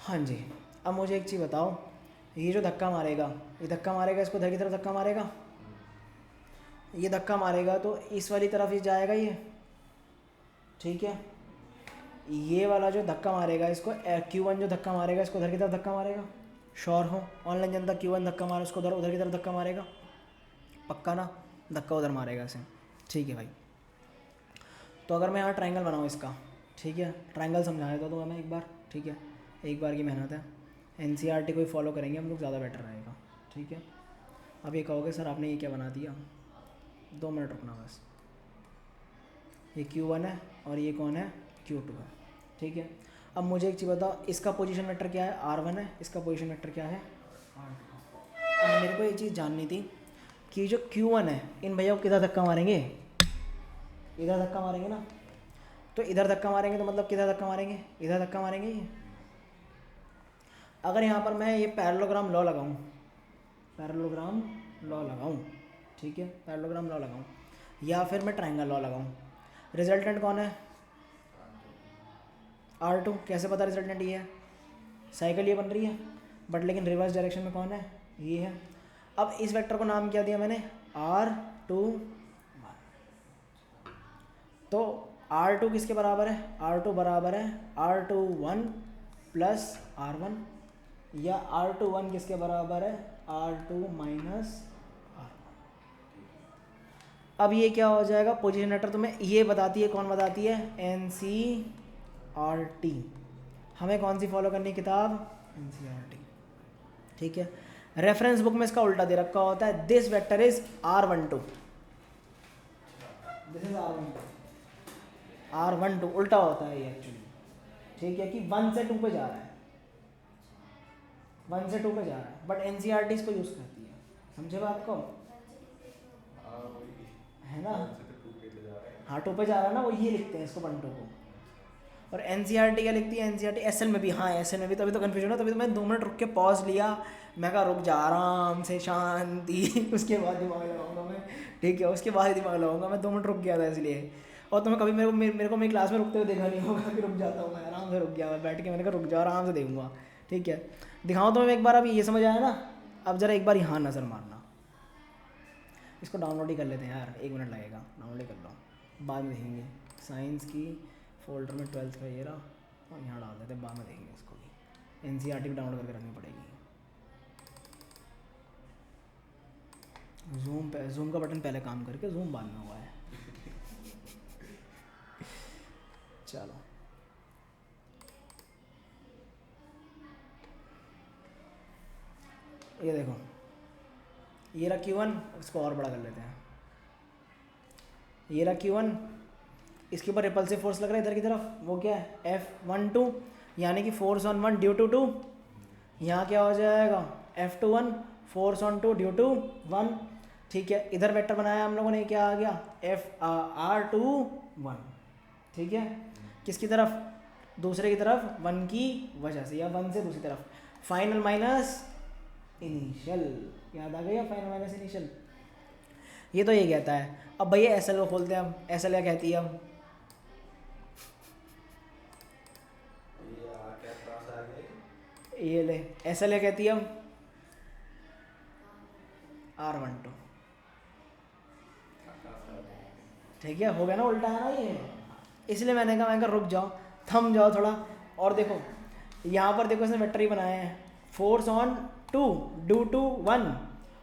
हाँ जी, अब मुझे एक चीज़ बताओ, ये जो धक्का मारेगा, ये धक्का मारेगा, इसको इधर की तरफ धक्का मारेगा, ये धक्का मारेगा तो इस वाली तरफ ही जाएगा ये, ठीक है। ये वाला जो धक्का मारेगा इसको Q1 जो धक्का मारेगा इसको उधर की तरफ धक्का मारेगा। श्योर हो? ऑनलाइन जनता Q1 धक्का मारे उसको उधर की तरफ धक्का मारेगा, पक्का ना? धक्का उधर मारेगा इसे, ठीक है भाई। तो अगर मैं यहाँ ट्रायंगल बनाऊँ इसका, ठीक है, ट्रायंगल समझा देता तो मैं एक बार, ठीक है, एक बार की मेहनत है। एनसीईआरटी को ही फॉलो करेंगे हम लोग, ज़्यादा बेटर रहेगा, ठीक है। अब ये कहोगे सर आपने ये क्या बना दिया, 2 मिनट रुकना बस। ये Q1 है और ये कौन है, Q2 है, ठीक है। अब मुझे एक चीज़ बताओ, इसका पोजीशन वेक्टर क्या है, R1 है, इसका पोजीशन वेक्टर क्या है, R2। अब मेरे को ये चीज़ जाननी थी कि जो Q1 है इन भैया को किधर धक्का मारेंगे, इधर धक्का मारेंगे ना। तो इधर धक्का मारेंगे तो मतलब किधर धक्का मारेंगे, इधर धक्का मारेंगे ये। अगर यहाँ पर मैं ये पैरेललोग्राम लॉ लगाऊँ, पैरेललोग्राम लॉ लगाऊँ, ठीक है, पैरेललोग्राम लॉ लगाऊँ, या फिर मैं ट्रायंगल लॉ लगाऊँ, रिजल्टेंट कौन है, R2। कैसे पता रिजल्टेंट ये है, साइकिल ये बन रही है, बट लेकिन रिवर्स डायरेक्शन में कौन है, ये है। अब इस वेक्टर को नाम क्या दिया मैंने, R21। तो R2 किसके बराबर है, R2 बराबर है R21 प्लस R1, या R21 किसके बराबर है, R2 माइनस R1। अब ये क्या हो जाएगा, पोजीशन वेक्टर तुम्हें ये बताती है, कौन बताती है, एनसीईआरटी। हमें कौन सी फॉलो करनी किताब, एनसीईआरटी, ठीक है। रेफरेंस बुक में इसका उल्टा दे रखा होता है, this vector is R12, this is R12 उल्टा होता है ये एक्चुअली, ठीक है, कि 1 से 2 पे जा रहा है, 1 से 2 पे जा रहा है, बट एनसीईआरटी इसको यूज़ करती है, समझे बात को, है ना। हाँ 2 पे जा रहा है ना, वो ये लिखते हैं इसको 1 2 को। और एनसीईआरटी क्या लिखती है, एनसीईआरटी एसएल में भी, हाँ एसएल में भी, तभी तो कन्फ्यूजन है, तभी तो मैं 2 मिनट रुक के पॉज लिया, मैं कहा रुक जा, आराम से शांति उसके बाद दिमाग लगाऊंगा मैं, ठीक है, उसके बाद ही दिमाग लगाऊंगा मैं। 2 मिनट रुक गया था इसलिए। और तुम्हें कभी मेरे को मेरी क्लास में रुकते हुए देखा नहीं होगा कि रुक जाता हूँ मैं, आराम से रुक गया मैं बैठ के, मैंने कहा रुक जाओ आराम से देखूंगा, ठीक है। दिखाऊँ तो मैं एक बार, अभी ये समझ आया ना, अब ज़रा एक बार यहाँ नज़र मारना। इसको डाउनलोड ही कर लेते हैं यार, 1 मिनट लगेगा, डाउनलोड ही कर लो, बाद में देखेंगे। साइंस की फोल्डर में 12th का ये रहा, और यहाँ डाल देते हैं, बाद में देखेंगे इसको भी। एनसीईआरटी भी डाउनलोड करके रखनी पड़ेगी। जूम का बटन पहले काम करके जूम बाद में हुआ है। चलो ये देखो, ये रहा Q1, इसको और बड़ा कर लेते हैं। ये रहा Q1, इसके ऊपर रिपल्सिव फोर्स लग रहा है इधर की तरफ, वो क्या है, F12, यानी कि फोर्स ऑन 1 ड्यू टू 2। यहाँ क्या हो जाएगा, F21 force on 2 due to 1, ठीक है। इधर वेक्टर बनाया हम लोगों ने, क्या आ गया, R21, ठीक है। किसकी तरफ, दूसरे की तरफ, 1 की वजह से, या 1 से दूसरी तरफ। फाइनल माइनस इनिशियल, याद आ गया, फाइनल माइनस इनिशियल। ये तो ये कहता है। अब भैया एसएल को खोलते हैं हम, एसएल क्या कहती है, हम ये ले ऐसा ले कहती है अब R12, ठीक है, हो गया ना, उल्टा है ना ये। इसलिए मैंने कहा रुक जाओ, थम जाओ थोड़ा। और देखो यहाँ पर देखो इसने वेक्टर ही बनाए हैं, फोर्स ऑन 2 ड्यू टू 1,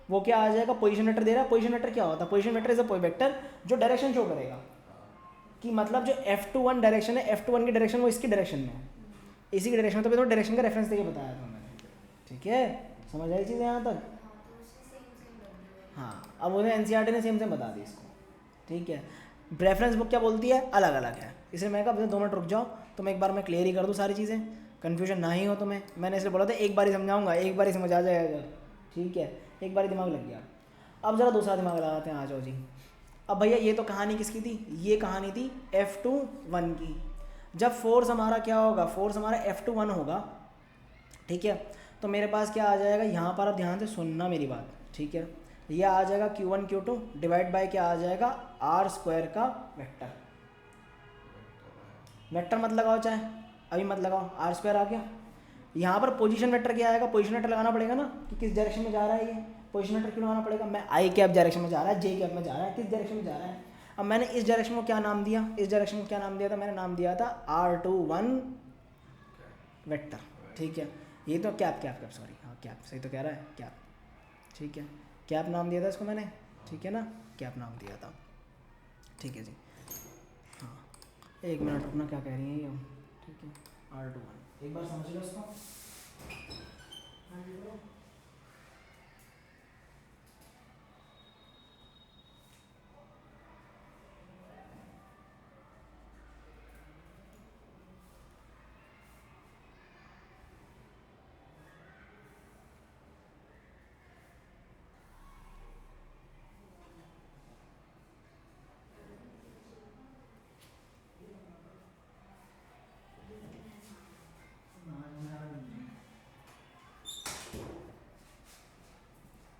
वो क्या आ जाएगा, पोजीशन वेक्टर दे रहा है। पोजीशन वेक्टर क्या होता है, position vector is a vector जो डायरेक्शन शो करेगा, कि मतलब जो F21 डायरेक्शन है, F21 की डायरेक्शन वो इसकी डायरेक्शन में है, इसी की डायरेक्शन में। तो मैं तो डायरेक्शन का रेफरेंस देके बताया था मैंने, ठीक है, समझ आई चीज़ यहाँ तक। हाँ, अब उन्हें NCERT ने सेम बता दी इसको, ठीक है। रेफरेंस बुक क्या बोलती है, अलग अलग है। इसलिए मैं कहा 2 मिनट रुक जाओ, तो मैं एक बार मैं क्लियर ही कर दूँ सारी चीज़ें, कन्फ्यूजन ना ही हो तुम्हें। मैंने इसलिए बोला था एक बार ही समझाऊंगा, एक बार ही समझ आ जाएगा, ठीक है, एक बार ही दिमाग लग गया। अब ज़रा दूसरा दिमाग लगाते हैं, आ जाओ जी। अब भैया ये तो कहानी किसकी थी, ये कहानी थी F21 की। जब फोर्स हमारा क्या होगा, फोर्स हमारा F21 होगा, ठीक है, तो मेरे पास क्या आ जाएगा यहाँ पर, अब ध्यान से सुनना मेरी बात, ठीक है। ये आ जाएगा Q1 Q2 डिवाइड बाय क्या आ जाएगा, R² का वेक्टर। वेक्टर मत लगाओ, चाहे अभी मत लगाओ, R² आ गया। यहाँ पर पोजीशन वेक्टर क्या आएगा, पोजीशन वेक्टर लगाना पड़ेगा ना, कि किस डायरेक्शन में जा रहा है ये। पोजीशन वेक्टर क्यों लगाना पड़ेगा, मैं I कैप डायरेक्शन में जा रहा है, J कैप में जा रहा है, किस डायरेक्शन में जा रहा है। अब मैंने इस डायरेक्शन को क्या नाम दिया, इस डायरेक्शन को क्या नाम दिया था, मैंने नाम दिया था R21 वेक्टर, ठीक है। ये तो कैप सॉरी, हाँ कैप सही तो कह रहा है, कैप, ठीक है, कैप नाम दिया था इसको मैंने, ठीक है ना, कैप नाम दिया था, ठीक है जी। हाँ, एक मिनट रुकना, क्या कह रही है ये, ठीक है, R21 एक बार समझ लो इसको।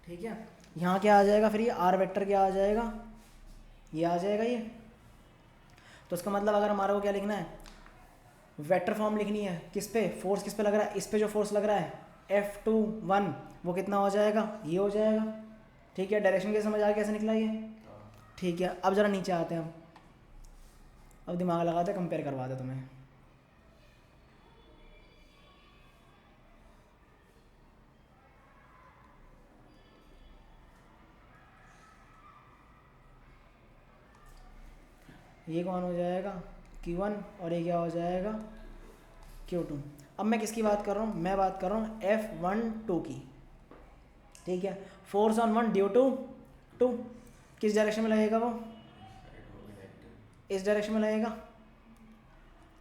ठीक है, यहाँ क्या आ जाएगा फिर, ये R वेक्टर क्या आ जाएगा, ये आ जाएगा ये। तो इसका मतलब अगर हमारे को क्या लिखना है, वेक्टर फॉर्म लिखनी है, किस पे, फोर्स किस पे लग रहा है, इस पे जो फोर्स लग रहा है F21 वो कितना हो जाएगा, ये हो जाएगा, ठीक है। डायरेक्शन के समझ आ कैसे निकला ये, ठीक है। अब ज़रा नीचे आते हैं, अब दिमाग लगाते हैं, कंपेयर करवा दे तुम्हें। ये कौन हो जाएगा, Q1, और ये क्या हो जाएगा, Q2। अब मैं किसकी बात कर रहा हूँ, मैं बात कर रहा हूँ F12 की, ठीक है। फोर्स ऑन 1 ड्यू टू 2, किस डायरेक्शन में लगेगा वो, इस डायरेक्शन में लगेगा,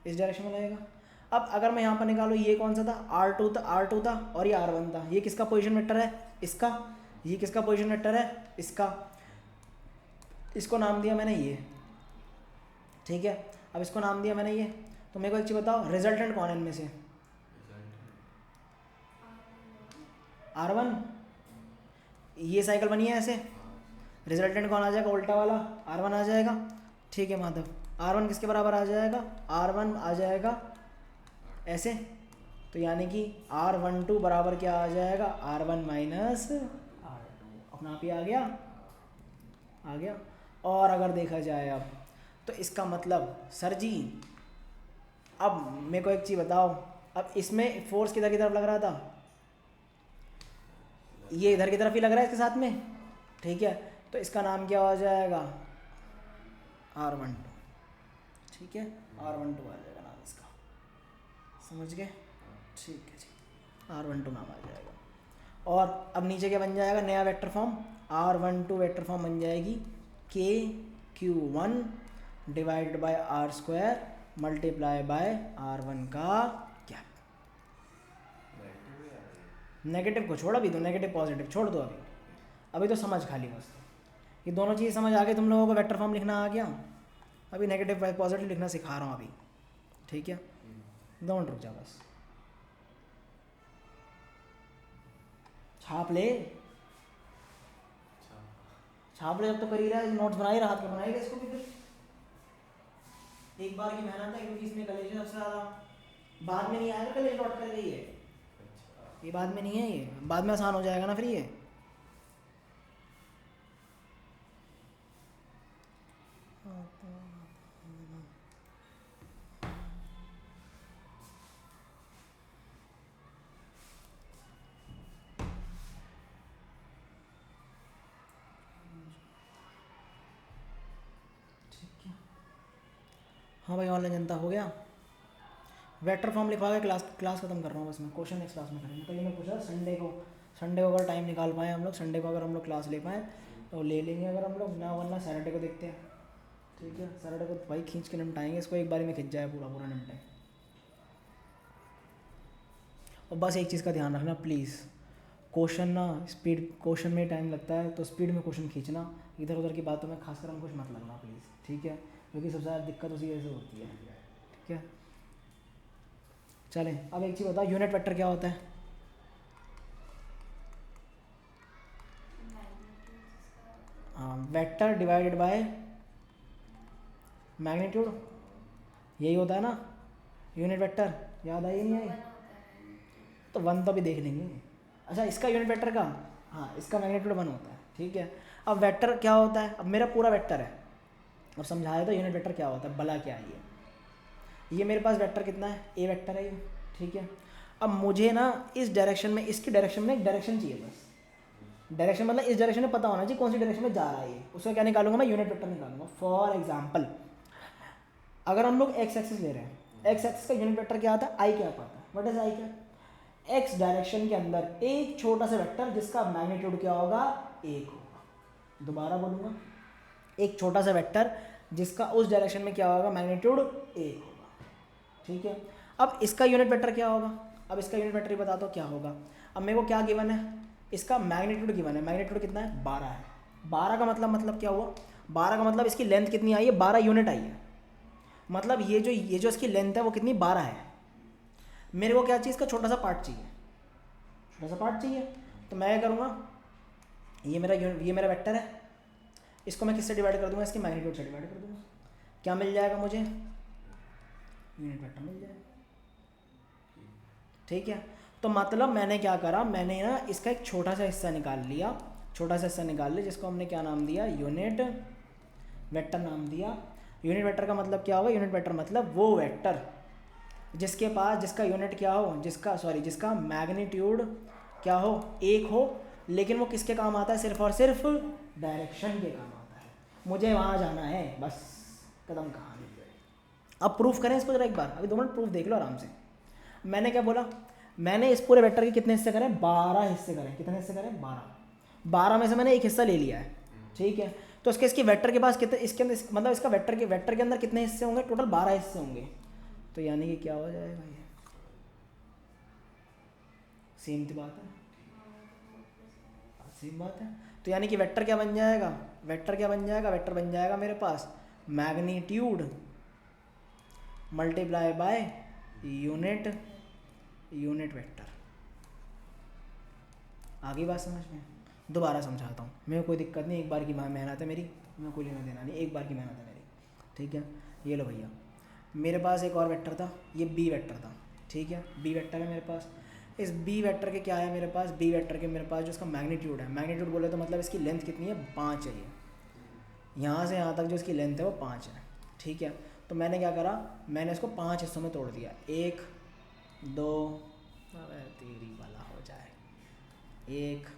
इस डायरेक्शन में लगेगा। अब अगर मैं यहाँ पर निकालूँ, ये कौन सा था, R2 था और ये R1 था। ये किसका पोजीशन वेक्टर है, इसका। ये किसका पोजीशन वेक्टर है, इसका। इसको नाम दिया मैंने ये, ठीक है। अब इसको नाम दिया मैंने ये, तो मेरे को एक चीज़ बताओ, रिजल्टेंट कौन है इनमें से, R1। ये साइकिल बनी है ऐसे, रिजल्टेंट कौन आ जाएगा, उल्टा वाला R1 आ जाएगा, ठीक है माधव। R1 किसके बराबर आ जाएगा, R1 आ जाएगा ऐसे, तो यानी कि R12 बराबर क्या आ जाएगा, R1 माइनस R2। अपना आप ही आ गया। और अगर देखा जाए अब, तो इसका मतलब सर जी, अब मेरे को एक चीज़ बताओ, अब इसमें फोर्स किधर की तरफ लग रहा था, ये इधर की तरफ ही लग रहा है इसके साथ में, ठीक है। तो इसका नाम क्या हो जाएगा, R12, ठीक है, R12 आ जाएगा नाम इसका, समझ गए, ठीक है जी, R12 नाम आ जाएगा। और अब नीचे क्या बन जाएगा, नया vector form, R12 vector form बन जाएगी KQ1 divide by R² multiply by R1 का क्या, नेगेटिव को छोड़, अभी तो नेगेटिव पॉजिटिव छोड़ दो, अभी तो समझ खाली बस, ये दोनों चीज़ समझ आ गई तुम लोगों को, वेक्टर फॉर्म लिखना आ गया। अभी नेगेटिव बाय पॉजिटिव लिखना सिखा रहा हूँ अभी, ठीक है। 2 मिनट रुक जा बस, छाप ले जब तो कर ही रहा है, नोट्स बना ही रहा, हाथ में बनाएगा इसको भी फिर, एक बार की मेहनत है, क्योंकि इसमें कलेज सबसे ज़्यादा बाद में नहीं आएगा, कलेज लौट कर गई है, ये बाद में नहीं है, ये बाद में आसान हो जाएगा ना फिर ये। हाँ भाई ऑनलाइन जनता हो गया। वेक्टर फॉर्म लिखवा के क्लास क्लास खत्म कर रहा हूँ बस मैं, क्वेश्चन नेक्स्ट क्लास में करेंगे। तो ये मैं पूछा संडे को अगर टाइम निकाल पाए हम लोग, संडे को अगर हम लोग क्लास ले पाएँ तो ले लेंगे अगर हम लोग, ना वरना सैटरडे को देखते हैं। ठीक है, सैटरडे को भाई खींच के निपटाएंगे इसको, एक बारी में खिंच जाए पूरा निपटाएं। और बस एक चीज़ का ध्यान रखना प्लीज़, क्वेश्चन ना स्पीड, क्वेश्चन में टाइम लगता है तो स्पीड में क्वेश्चन खींचना, इधर उधर की बातों में खासकर हम कुछ मत लगना प्लीज़। ठीक है, क्योंकि सबसे ज़्यादा दिक्कत उसी वजह से होती है। ठीक है, चलें अब एक चीज़ बताओ, यूनिट वेक्टर क्या होता है? हाँ, वेक्टर डिवाइडेड बाय मैग्नीट्यूड, यही होता है ना यूनिट वेक्टर। याद आई नहीं आई? तो वन तो अभी देख लेंगे। अच्छा, इसका यूनिट वेक्टर का, हाँ इसका मैग्नीट्यूड वन होता है। ठीक है, अब वेक्टर क्या होता है? अब मेरा पूरा वेक्टर है, अब समझाया था यूनिट वेक्टर क्या होता है, भला क्या है ये मेरे पास वेक्टर कितना है, ए वेक्टर है ये। ठीक है, अब मुझे ना इस डायरेक्शन में, इसकी डायरेक्शन में एक डायरेक्शन चाहिए बस। डायरेक्शन मतलब इस डायरेक्शन में पता होना चाहिए कौन सी डायरेक्शन में जा रहा है ये, उसका क्या निकालूंगा मैं, यूनिट वेक्टर निकालूंगा। फॉर एग्जांपल अगर हम लोग एक्स एक्सिस ले रहे हैं, एक्स एक्सिस का यूनिट वेक्टर क्या आता है, आई कैप आता है। What is I cap? X direction के अंदर एक छोटा सा वेक्टर जिसका मैग्नीट्यूड क्या होगा, एक होगा। दोबारा बोलूँगा, एक छोटा सा वेक्टर जिसका उस डायरेक्शन में क्या होगा, मैग्नीट्यूड एक होगा। ठीक है, अब इसका यूनिट वेक्टर क्या होगा, अब इसका यूनिट वेक्टर ही बता दो क्या होगा। अब मेरे को क्या गिवन है, इसका मैग्नीट्यूड गिवन है। मैग्नीट्यूड कितना है, 12 है। 12 का मतलब क्या हुआ, 12 का मतलब इसकी लेंथ कितनी आई है, 12 यूनिट आई है। मतलब ये जो इसकी लेंथ है वो कितनी, 12 है। मेरे को क्या चाहिए, इसका छोटा सा पार्ट चाहिए, छोटा सा पार्ट चाहिए। तो मैं क्या करूँगा, ये मेरा वेक्टर है, इसको मैं किससे डिवाइड कर दूंगा, इसकी मैग्नीट्यूड से डिवाइड कर दूंगा। क्या मिल जाएगा मुझे, यूनिट वेक्टर मिल जाएगा। ठीक है, तो मतलब मैंने क्या करा, मैंने ना इसका एक छोटा सा हिस्सा निकाल लिया, जिसको हमने क्या नाम दिया, यूनिट वेक्टर नाम दिया। यूनिट वेक्टर का मतलब क्या होगा, यूनिट वेक्टर मतलब वो वेक्टर जिसका यूनिट क्या हो, जिसका मैग्नीट्यूड क्या हो, एक हो, लेकिन वो किसके काम आता है, सिर्फ और सिर्फ डायरेक्शन के काम आता है। मुझे वहाँ जाना है, बस कदम कहानी। अब प्रूफ करें इसको जरा एक बार, अभी 2 मिनट प्रूफ देख लो आराम से। मैंने क्या बोला, मैंने इस पूरे वेक्टर के कितने हिस्से करें, 12 हिस्से करें। कितने हिस्से करें, 12। 12 में से मैंने एक हिस्सा ले लिया है। ठीक है, तो इसके वेक्टर के पास कितने, इसके अंदर मतलब इसका वेक्टर के अंदर कितने हिस्से होंगे, टोटल 12 हिस्से होंगे। तो यानी कि क्या हो जाएगा, ये सेम सी बात है, सेम बात है। तो यानी कि वेक्टर क्या बन जाएगा, वेक्टर बन जाएगा मेरे पास magnitude multiply by unit vector. आगे बात समझ में? दोबारा समझाता हूँ, मेरे को कोई दिक्कत नहीं, एक बार की मेहनत है मेरी, मैं कोई लेना देना नहीं, एक बार की मेहनत है मेरी। ठीक है, ये लो भैया, मेरे पास एक और वेक्टर था, ये बी वेक्टर था। ठीक है, बी वेक्टर है मेरे पास। इस बी वेक्टर के क्या है मेरे पास, बी वेक्टर के मेरे पास जो इसका मैग्नीट्यूड है, मैग्नीट्यूड बोले तो मतलब इसकी लेंथ कितनी है, 5 है। ये यहाँ से यहाँ तक जो इसकी लेंथ है वो 5 है। ठीक है, तो मैंने क्या करा, मैंने इसको 5 हिस्सों में तोड़ दिया। 1 2, तेरी वाला हो जाए, 1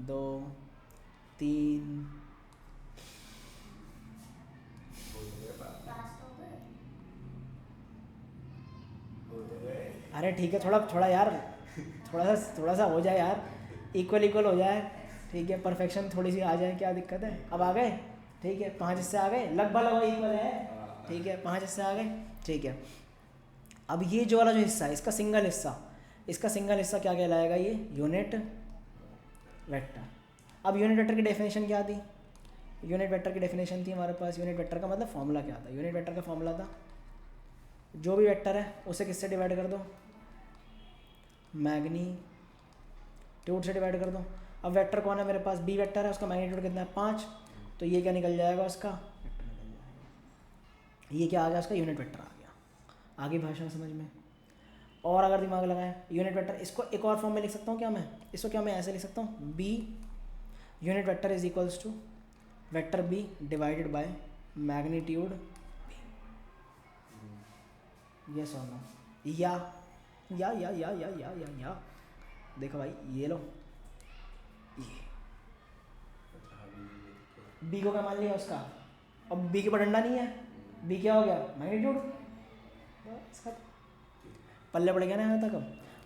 2 3, अरे ठीक है, थोड़ा यार, थोड़ा सा हो जाए यार, इक्वल हो जाए। ठीक है, परफेक्शन थोड़ी सी आ जाए, क्या दिक्कत है। अब आ गए, ठीक है, 5 हिस्से आ गए, लगभग इक्वल है। ठीक है, 5 हिस्से आ गए। ठीक है, अब ये जो वाला जो हिस्सा है, इसका सिंगल हिस्सा क्या कहलाएगा, ये यूनिट वेक्टर। अब यूनिट वेक्टर की डेफिनेशन क्या थी, यूनिट वेक्टर की डेफिनेशन थी हमारे पास, यूनिट वेक्टर का मतलब फॉर्मूला क्या था, यूनिट वेक्टर का फॉर्मूला था जो भी वेक्टर है उसे किससे डिवाइड कर दो, मैग्नीट्यूड से डिवाइड कर दो। अब वेक्टर कौन है मेरे पास, बी वेक्टर है, उसका मैग्नीट्यूड कितना है, 5। तो ये क्या निकल जाएगा, उसका वेक्टर निकल जाएगा। ये क्या आ गया, उसका यूनिट वेक्टर आ गया। आगे भाषा समझ में। और अगर दिमाग लगाएं, यूनिट वेक्टर इसको एक और फॉर्म में लिख सकता हूँ क्या मैं, इसको क्या मैं ऐसे लिख सकता हूँ, B unit vector is equals to vector B divided by magnitude B. Yes और नो, या देखो भाई ये लो, ये अच्छा अभी ये बी को क्या मान लिया उसका, अब बी के ऊपर डंडा नहीं है, बी क्या हो गया मैग्नीट्यूड, बस खत्म, पल्ले पड़ गया ना यहाँ तक।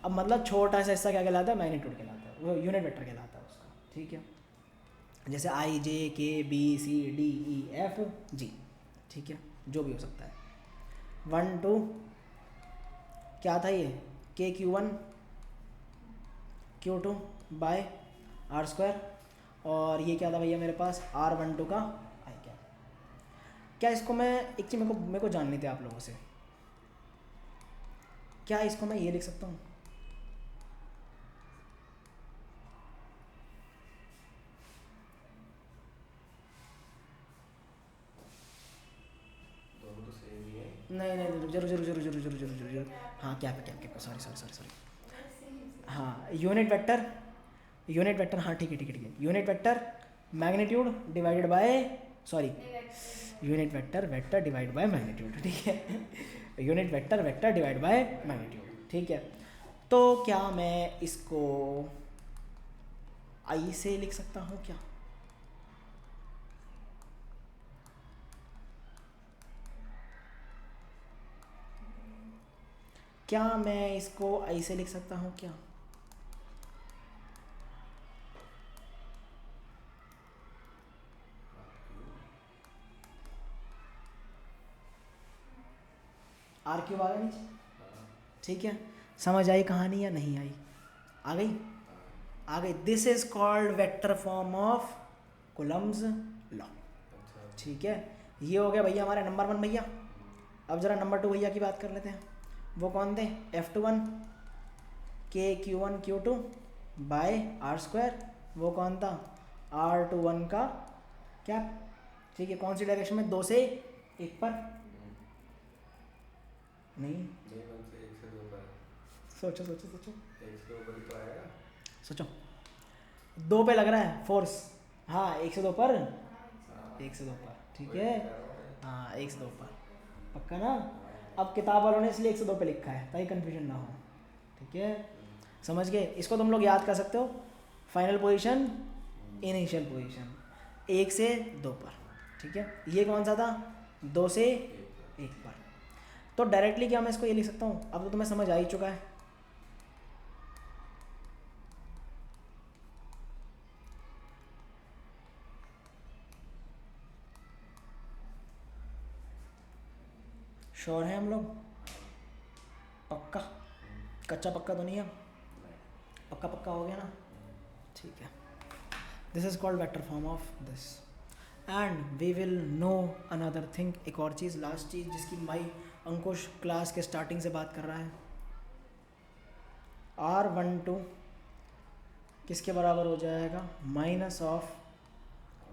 अब मतलब छोटा सा हिस्सा क्या कहलाता है, मैग्नीट्यूड कहलाता है, वो यूनिट वेक्टर कहलाता है उसका, ठीक है। जैसे I J K B C D E F G, ठीक है, जो भी हो सकता है। 1 2 क्या था ये, के Q1 Q2 bye are square, और ये क्या था भैया मेरे पास R12 का आई क्या। क्या इसको मैं एक चीज़ मेरे को जाननी थी आप लोगों से, क्या इसको मैं ये लिख सकता हूँ, दोनों तो सेम ही है। नहीं नहीं जरूर, हाँ क्या सॉरी, हाँ यूनिट वेक्टर, हाँ ठीक है, unit vector magnitude divided by, sorry unit vector divide by magnitude, ठीक है, unit vector divide by magnitude, ठीक है। तो क्या मैं इसको आई से लिख सकता हूँ क्या, क्या मैं इसको आई से लिख सकता हूँ क्या, आर क्यूब आ गया नीचे, ठीक है। समझ आई कहानी या नहीं आई, आ गई। This is called vector form of Coulomb's law, अच्छा ठीक है। ये हो गया भैया हमारा नंबर 1 भैया। अब जरा नंबर 2 भैया की बात कर लेते हैं, वो कौन थे, F21 के Q1 Q2 bye are square, वो कौन था R21 का कैप, ठीक है। कौन सी डायरेक्शन में, 2 से 1 पर, नहीं नहीं मन से 1 से 2 पर, सोचो 1 से 2 पर ही तो आएगा। सोचो, 2 पे लग रहा है फोर्स, हाँ 1 से 2 पर, हाँ, 1 से 2 पर, ठीक वही है, कह रहा हूँ मैं। हाँ 1 से 2 पर, पक्का ना। अब किताब वालों ने इसलिए 1 से 2 पे लिखा है ताकि कन्फ्यूजन ना हो, ठीक है, समझ गए। इसको तुम लोग याद कर सकते हो, फाइनल पोजीशन, इनिशियल पोजीशन, 1 से 2 पर, ठीक है। ये कौन सा था, 2 से 1 पर। तो डायरेक्टली क्या मैं इसको ये लिख सकता हूँ, अब तो तुम्हें समझ आ ही चुका है। श्योर है हम लोग, पक्का, कच्चा पक्का तो नहीं है, पक्का पक्का हो गया ना, ठीक है। This is called vector form of this, and we will know another thing, एक और चीज़, लास्ट चीज़ जिसकी माई अंकुश क्लास के स्टार्टिंग से बात कर रहा है, R12 किसके बराबर हो जाएगा, माइनस ऑफ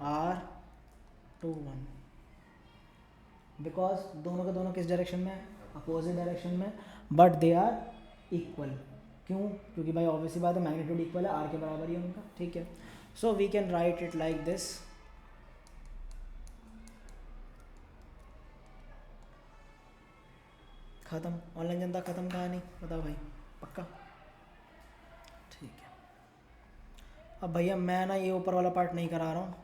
R21, बिकॉज दोनों के दोनों किस डायरेक्शन में है, अपोजिट डायरेक्शन में, बट दे आर इक्वल। क्यों, क्योंकि भाई ऑब्वियसली बात है मैग्नीट्यूड इक्वल है, आर के बराबर ही है उनका, ठीक है। So we can write it like this, खत्म, ऑनलाइन जनता खत्म, कहानी बताओ भाई, पक्का, ठीक है। अब भैया मैं ना ये ऊपर वाला पार्ट नहीं करा रहा हूँ,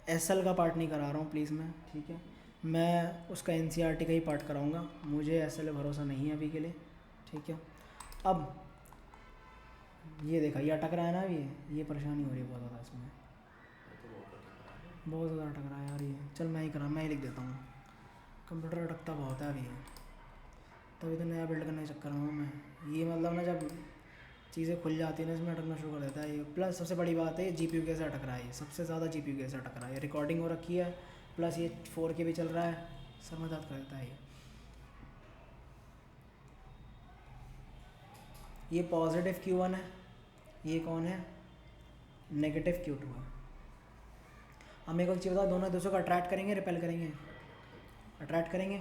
एसएल का पार्ट नहीं करा रहा हूँ प्लीज़ मैं, ठीक है। मैं उसका एनसीईआरटी का ही पार्ट कराऊंगा, मुझे एसएल पे भरोसा नहीं है अभी के लिए, ठीक है। अब ये देखा, ये अटक रहा है ना अभी, ये परेशानी हो रही है बहुत ज़्यादा इसमें, बहुत ज़्यादा अटक रहा है यार ये। चल मैं ही करा, मैं ही लिख देता हूँ, कंप्यूटर अटकता बहुत है अभी ये, तभी तो नया बिल्ड करने के चक्कर में हूँ मैं। ये मतलब ना जब चीज़ें खुल जाती है ना इसमें अटकना शुरू कर देता है ये। प्लस सबसे बड़ी बात है जीपीयू कैसे अटक रहा है, ये सबसे ज़्यादा जीपीयू कैसे अटक रहा है, ये रिकॉर्डिंग हो रखी है, प्लस ये 4K भी चल रहा है, सर में दर्द कर देता है ये पॉजिटिव Q1 है, ये कौन है, नेगेटिव Q2 है। अब मेरे को एक चीज़ बताओ, दोनों दूसरों को अट्रैक्ट करेंगे, रिपेल करेंगे, अट्रैक्ट करेंगे,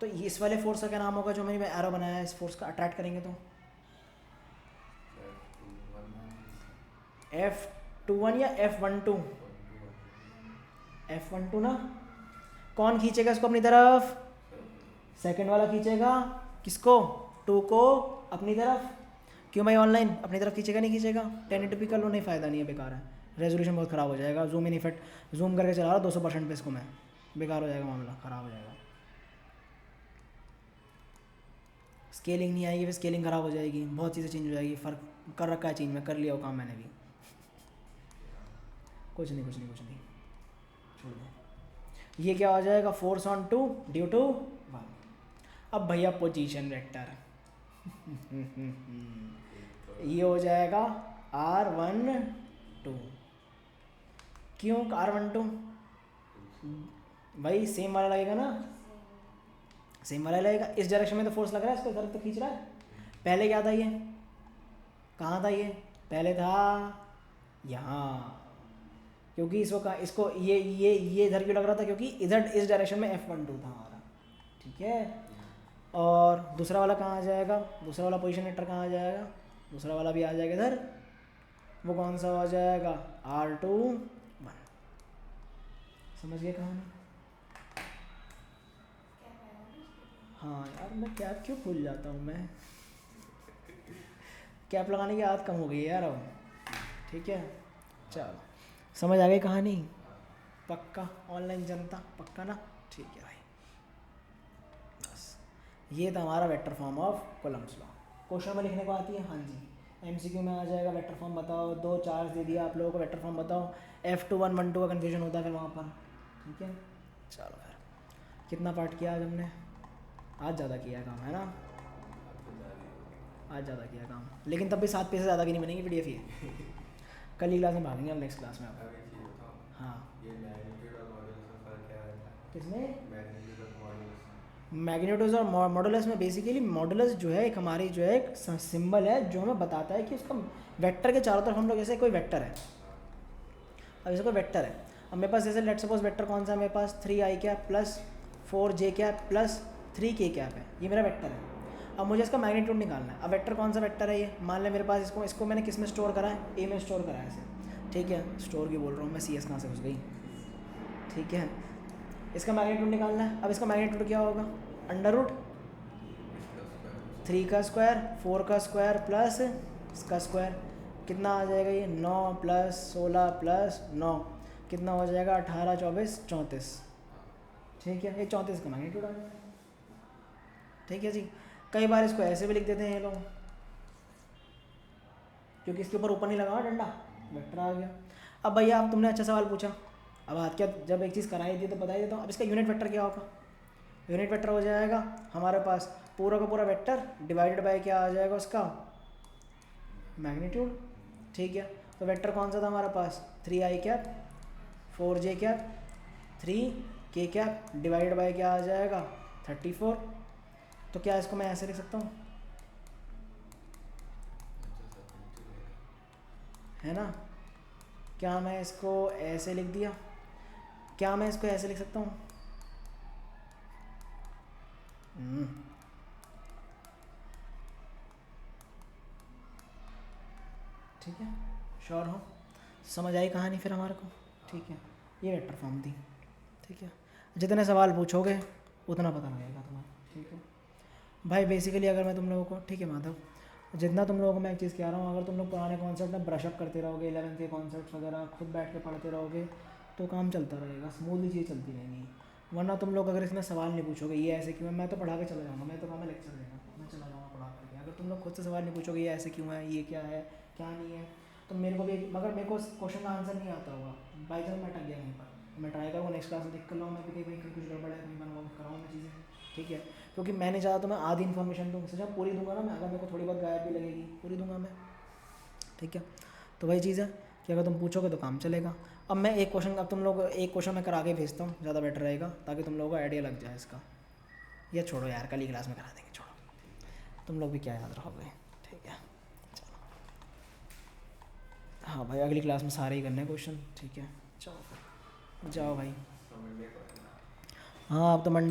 तो इस वाले फोर्स का क्या नाम होगा जो मैंने एरो बनाया है, इस फोर्स का अट्रैक्ट करेंगे तो F21 या F12? F12 ना। कौन खींचेगा इसको अपनी तरफ? सेकंड वाला खींचेगा। किसको? 2 को अपनी तरफ। क्यों भाई ऑनलाइन अपनी तरफ खींचेगा नहीं खींचेगा? 1080p कर लो, नहीं फ़ायदा नहीं है, बेकार है, रेजोल्यूशन बहुत ख़राब हो जाएगा। जूम इन इफेक्ट जूम करके चला रहा 200% पे इसको मैं, बेकार हो जाएगा मामला, ख़राब हो जाएगा। स्केलिंग नहीं आएगी, फिर स्केलिंग ख़राब हो जाएगी, बहुत चीज़ें चेंज हो जाएगी। फ़र्क कर रखा है चेंज में, कर लिया वो काम मैंने भी। कुछ नहीं छोड़ दो। ये क्या हो जाएगा? Force on 2 due to 1। अब भैया पोजीशन वेक्टर ये हो जाएगा R12। क्यों R12? भाई सेम वाला लगेगा ना, सेम वाला लगेगा। इस डायरेक्शन में तो फोर्स लग रहा है, इसको तरफ तो खींच रहा है। पहले क्या था? ये कहाँ था? ये पहले था यहाँ, क्योंकि इसको ये इधर क्यों लग रहा था? क्योंकि इधर इस डायरेक्शन में F12 था हमारा, ठीक है। और दूसरा वाला कहाँ आ जाएगा? दूसरा वाला पोजीशन वेक्टर कहाँ आ जाएगा? दूसरा वाला भी आ जाएगा इधर। वो कौन सा हो जाएगा? R21। समझ गए कहानी? हाँ यार, मैं कैप क्यों भूल जाता हूँ मैं कैप लगाने की आदत कम हो गई है यार अब, ठीक है। चलो समझ आ गई कहानी? पक्का ऑनलाइन जनता, पक्का ना? ठीक है भाई, बस ये था हमारा vector form of Coulomb's law. Question में लिखने को आती है? हाँ जी। एमसीक्यू में आ जाएगा वेक्टर फॉर्म बताओ, 2 चार्ज दे दिया आप लोगों को, वेक्टर फॉर्म बताओ। F21 12 का कन्फ्यूजन होता है फिर वहाँ पर, ठीक है। चलो फिर कितना पार्ट किया आज हमने? आज ज़्यादा किया काम है ना, आज ज़्यादा किया काम, लेकिन तब भी 7 पेज से ज़्यादा की नहीं बनेगी PDF ये। कल ही क्लास में भागेंगे हम, नेक्स्ट क्लास में आप। अब एक चीज़ बताओ, हाँ ये मैग्नीट्यूड और मॉड्यूलस में फ़र्क क्या रहता है? किसमें? मैग्नीट्यूड और मॉड्यूलस में। मैग्नीट्यूड और मॉडुलस में बेसिकली मॉडुलस जो है एक हमारी जो है एक सिंबल है जो हमें बताता है कि उसका वेक्टर के चारों तरफ हम लोग, जैसे कोई वेक्टर है, अब जैसे कोई वेक्टर है, अब मेरे पास जैसे लेट सपोज वेक्टर कौन सा है मेरे पास? 3i cap plus 4j cap plus 3k cap है, ये मेरा वेक्टर है। अब मुझे इसका मैग्नीट्यूड निकालना है। अब वेक्टर कौन सा वेक्टर है ये? मान लें मेरे पास इसको मैंने किस में स्टोर करा है? A में स्टोर करा है इसे, ठीक है। स्टोर की बोल रहा हूँ मैं, CS कहाँ से घुस गई, ठीक है। इसका मैग्नीट्यूड निकालना है। अब इसका मैग्नीट्यूड क्या होगा? अंडर रूट 3 का स्क्वायर 4 का स्क्वायर प्लस इसका स्क्वायर, कितना आ जाएगा ये? 9 प्लस 16 प्लस 9 कितना हो जाएगा? 18 24 34, ठीक है। ये 34 का मैग्नीट्यूड आ जाएगा, ठीक है जी। कई बार इसको ऐसे भी लिख देते हैं ये लोग, क्योंकि इसके ऊपर नहीं लगा डंडा, वेक्टर आ गया। अब भैया अब तुमने अच्छा सवाल पूछा, अब हाथ क्या, जब एक चीज़ कराई थी तो बता ही देता हूँ। अब इसका यूनिट वेक्टर क्या होगा? यूनिट वेक्टर हो जाएगा हमारे पास पूरा का पूरा वेक्टर डिवाइडेड बाय क्या आ जाएगा उसका? मैग्नीट्यूड, ठीक है। तो वेक्टर कौन सा था हमारे पास? 3i cap 4j cap 3k cap divided by क्या आ जाएगा? 34। तो क्या इसको मैं ऐसे लिख सकता हूँ, है ना? क्या मैं इसको ऐसे लिख दिया? क्या मैं इसको ऐसे लिख सकता हूँ? ठीक है, श्योर हो? समझ आई कहानी फिर हमारे को? ठीक है, ये वेक्टर फॉर्म थी, ठीक है। जितने सवाल पूछोगे उतना पता लगेगा तुम्हें, ठीक है भाई। बेसिकली अगर मैं तुम लोगों को, ठीक है माधव, जितना तुम लोगों को मैं एक चीज़ कह रहा हूँ, अगर तुम लोग पुराने कॉन्सेप्ट में ब्रशअप करते रहोगे, 11th के कॉन्सेप्ट वगैरह खुद बैठ के पढ़ते रहोगे, तो काम चलता रहेगा, स्मूथली चीज़ चलती रहेंगी। वरना तुम लोग अगर इसमें सवाल नहीं पूछोगे ये ऐसे क्यों है, मैं तो पढ़ा के चला जाऊँगा, मैं तो काम है लेक्चर देना, मैं चला जाऊँगा पढ़ा करके। अगर तुम लोग खुद से सवाल नहीं पूछोगे ये ऐसे क्यों है, ये क्या है, क्या नहीं है, तो मेरे को भी, मगर मेरे को क्वेश्चन का आंसर नहीं आता होगा, बाई चांस मैं अटक गया कहीं पर, मैं ट्राई करूँगा नेक्स्ट क्लास में देख कर लाऊँ मैं भी, कहीं कुछ गड़बड़ है, कहीं बनाऊँ कराऊँ मैं चीज़ें, ठीक है। क्योंकि मैंने चाहा तो मैं आधी इन्फॉर्मेशन दूँ, सोचा पूरी दूंगा ना मैं, अगर मेरे को थोड़ी बहुत गायब भी लगेगी पूरी दूंगा मैं, ठीक है। तो वही चीज़ है कि अगर तुम पूछोगे तो काम चलेगा। अब मैं एक क्वेश्चन, अब तुम लोग एक क्वेश्चन मैं करा के भेजता हूँ, ज़्यादा बेटर रहेगा, ताकि तुम लोगों को आइडिया लग जाए इसका। ये छोड़ो यार, कल ही क्लास में करा देंगे, छोड़ो, तुम लोग भी क्या याद रखोगे, ठीक है। चलो हाँ भाई, अगली क्लास में सारे ही करने क्वेश्चन, ठीक है। चलो फिर जाओ भाई। तो मंडे को है ना? हाँ अब तो मंडे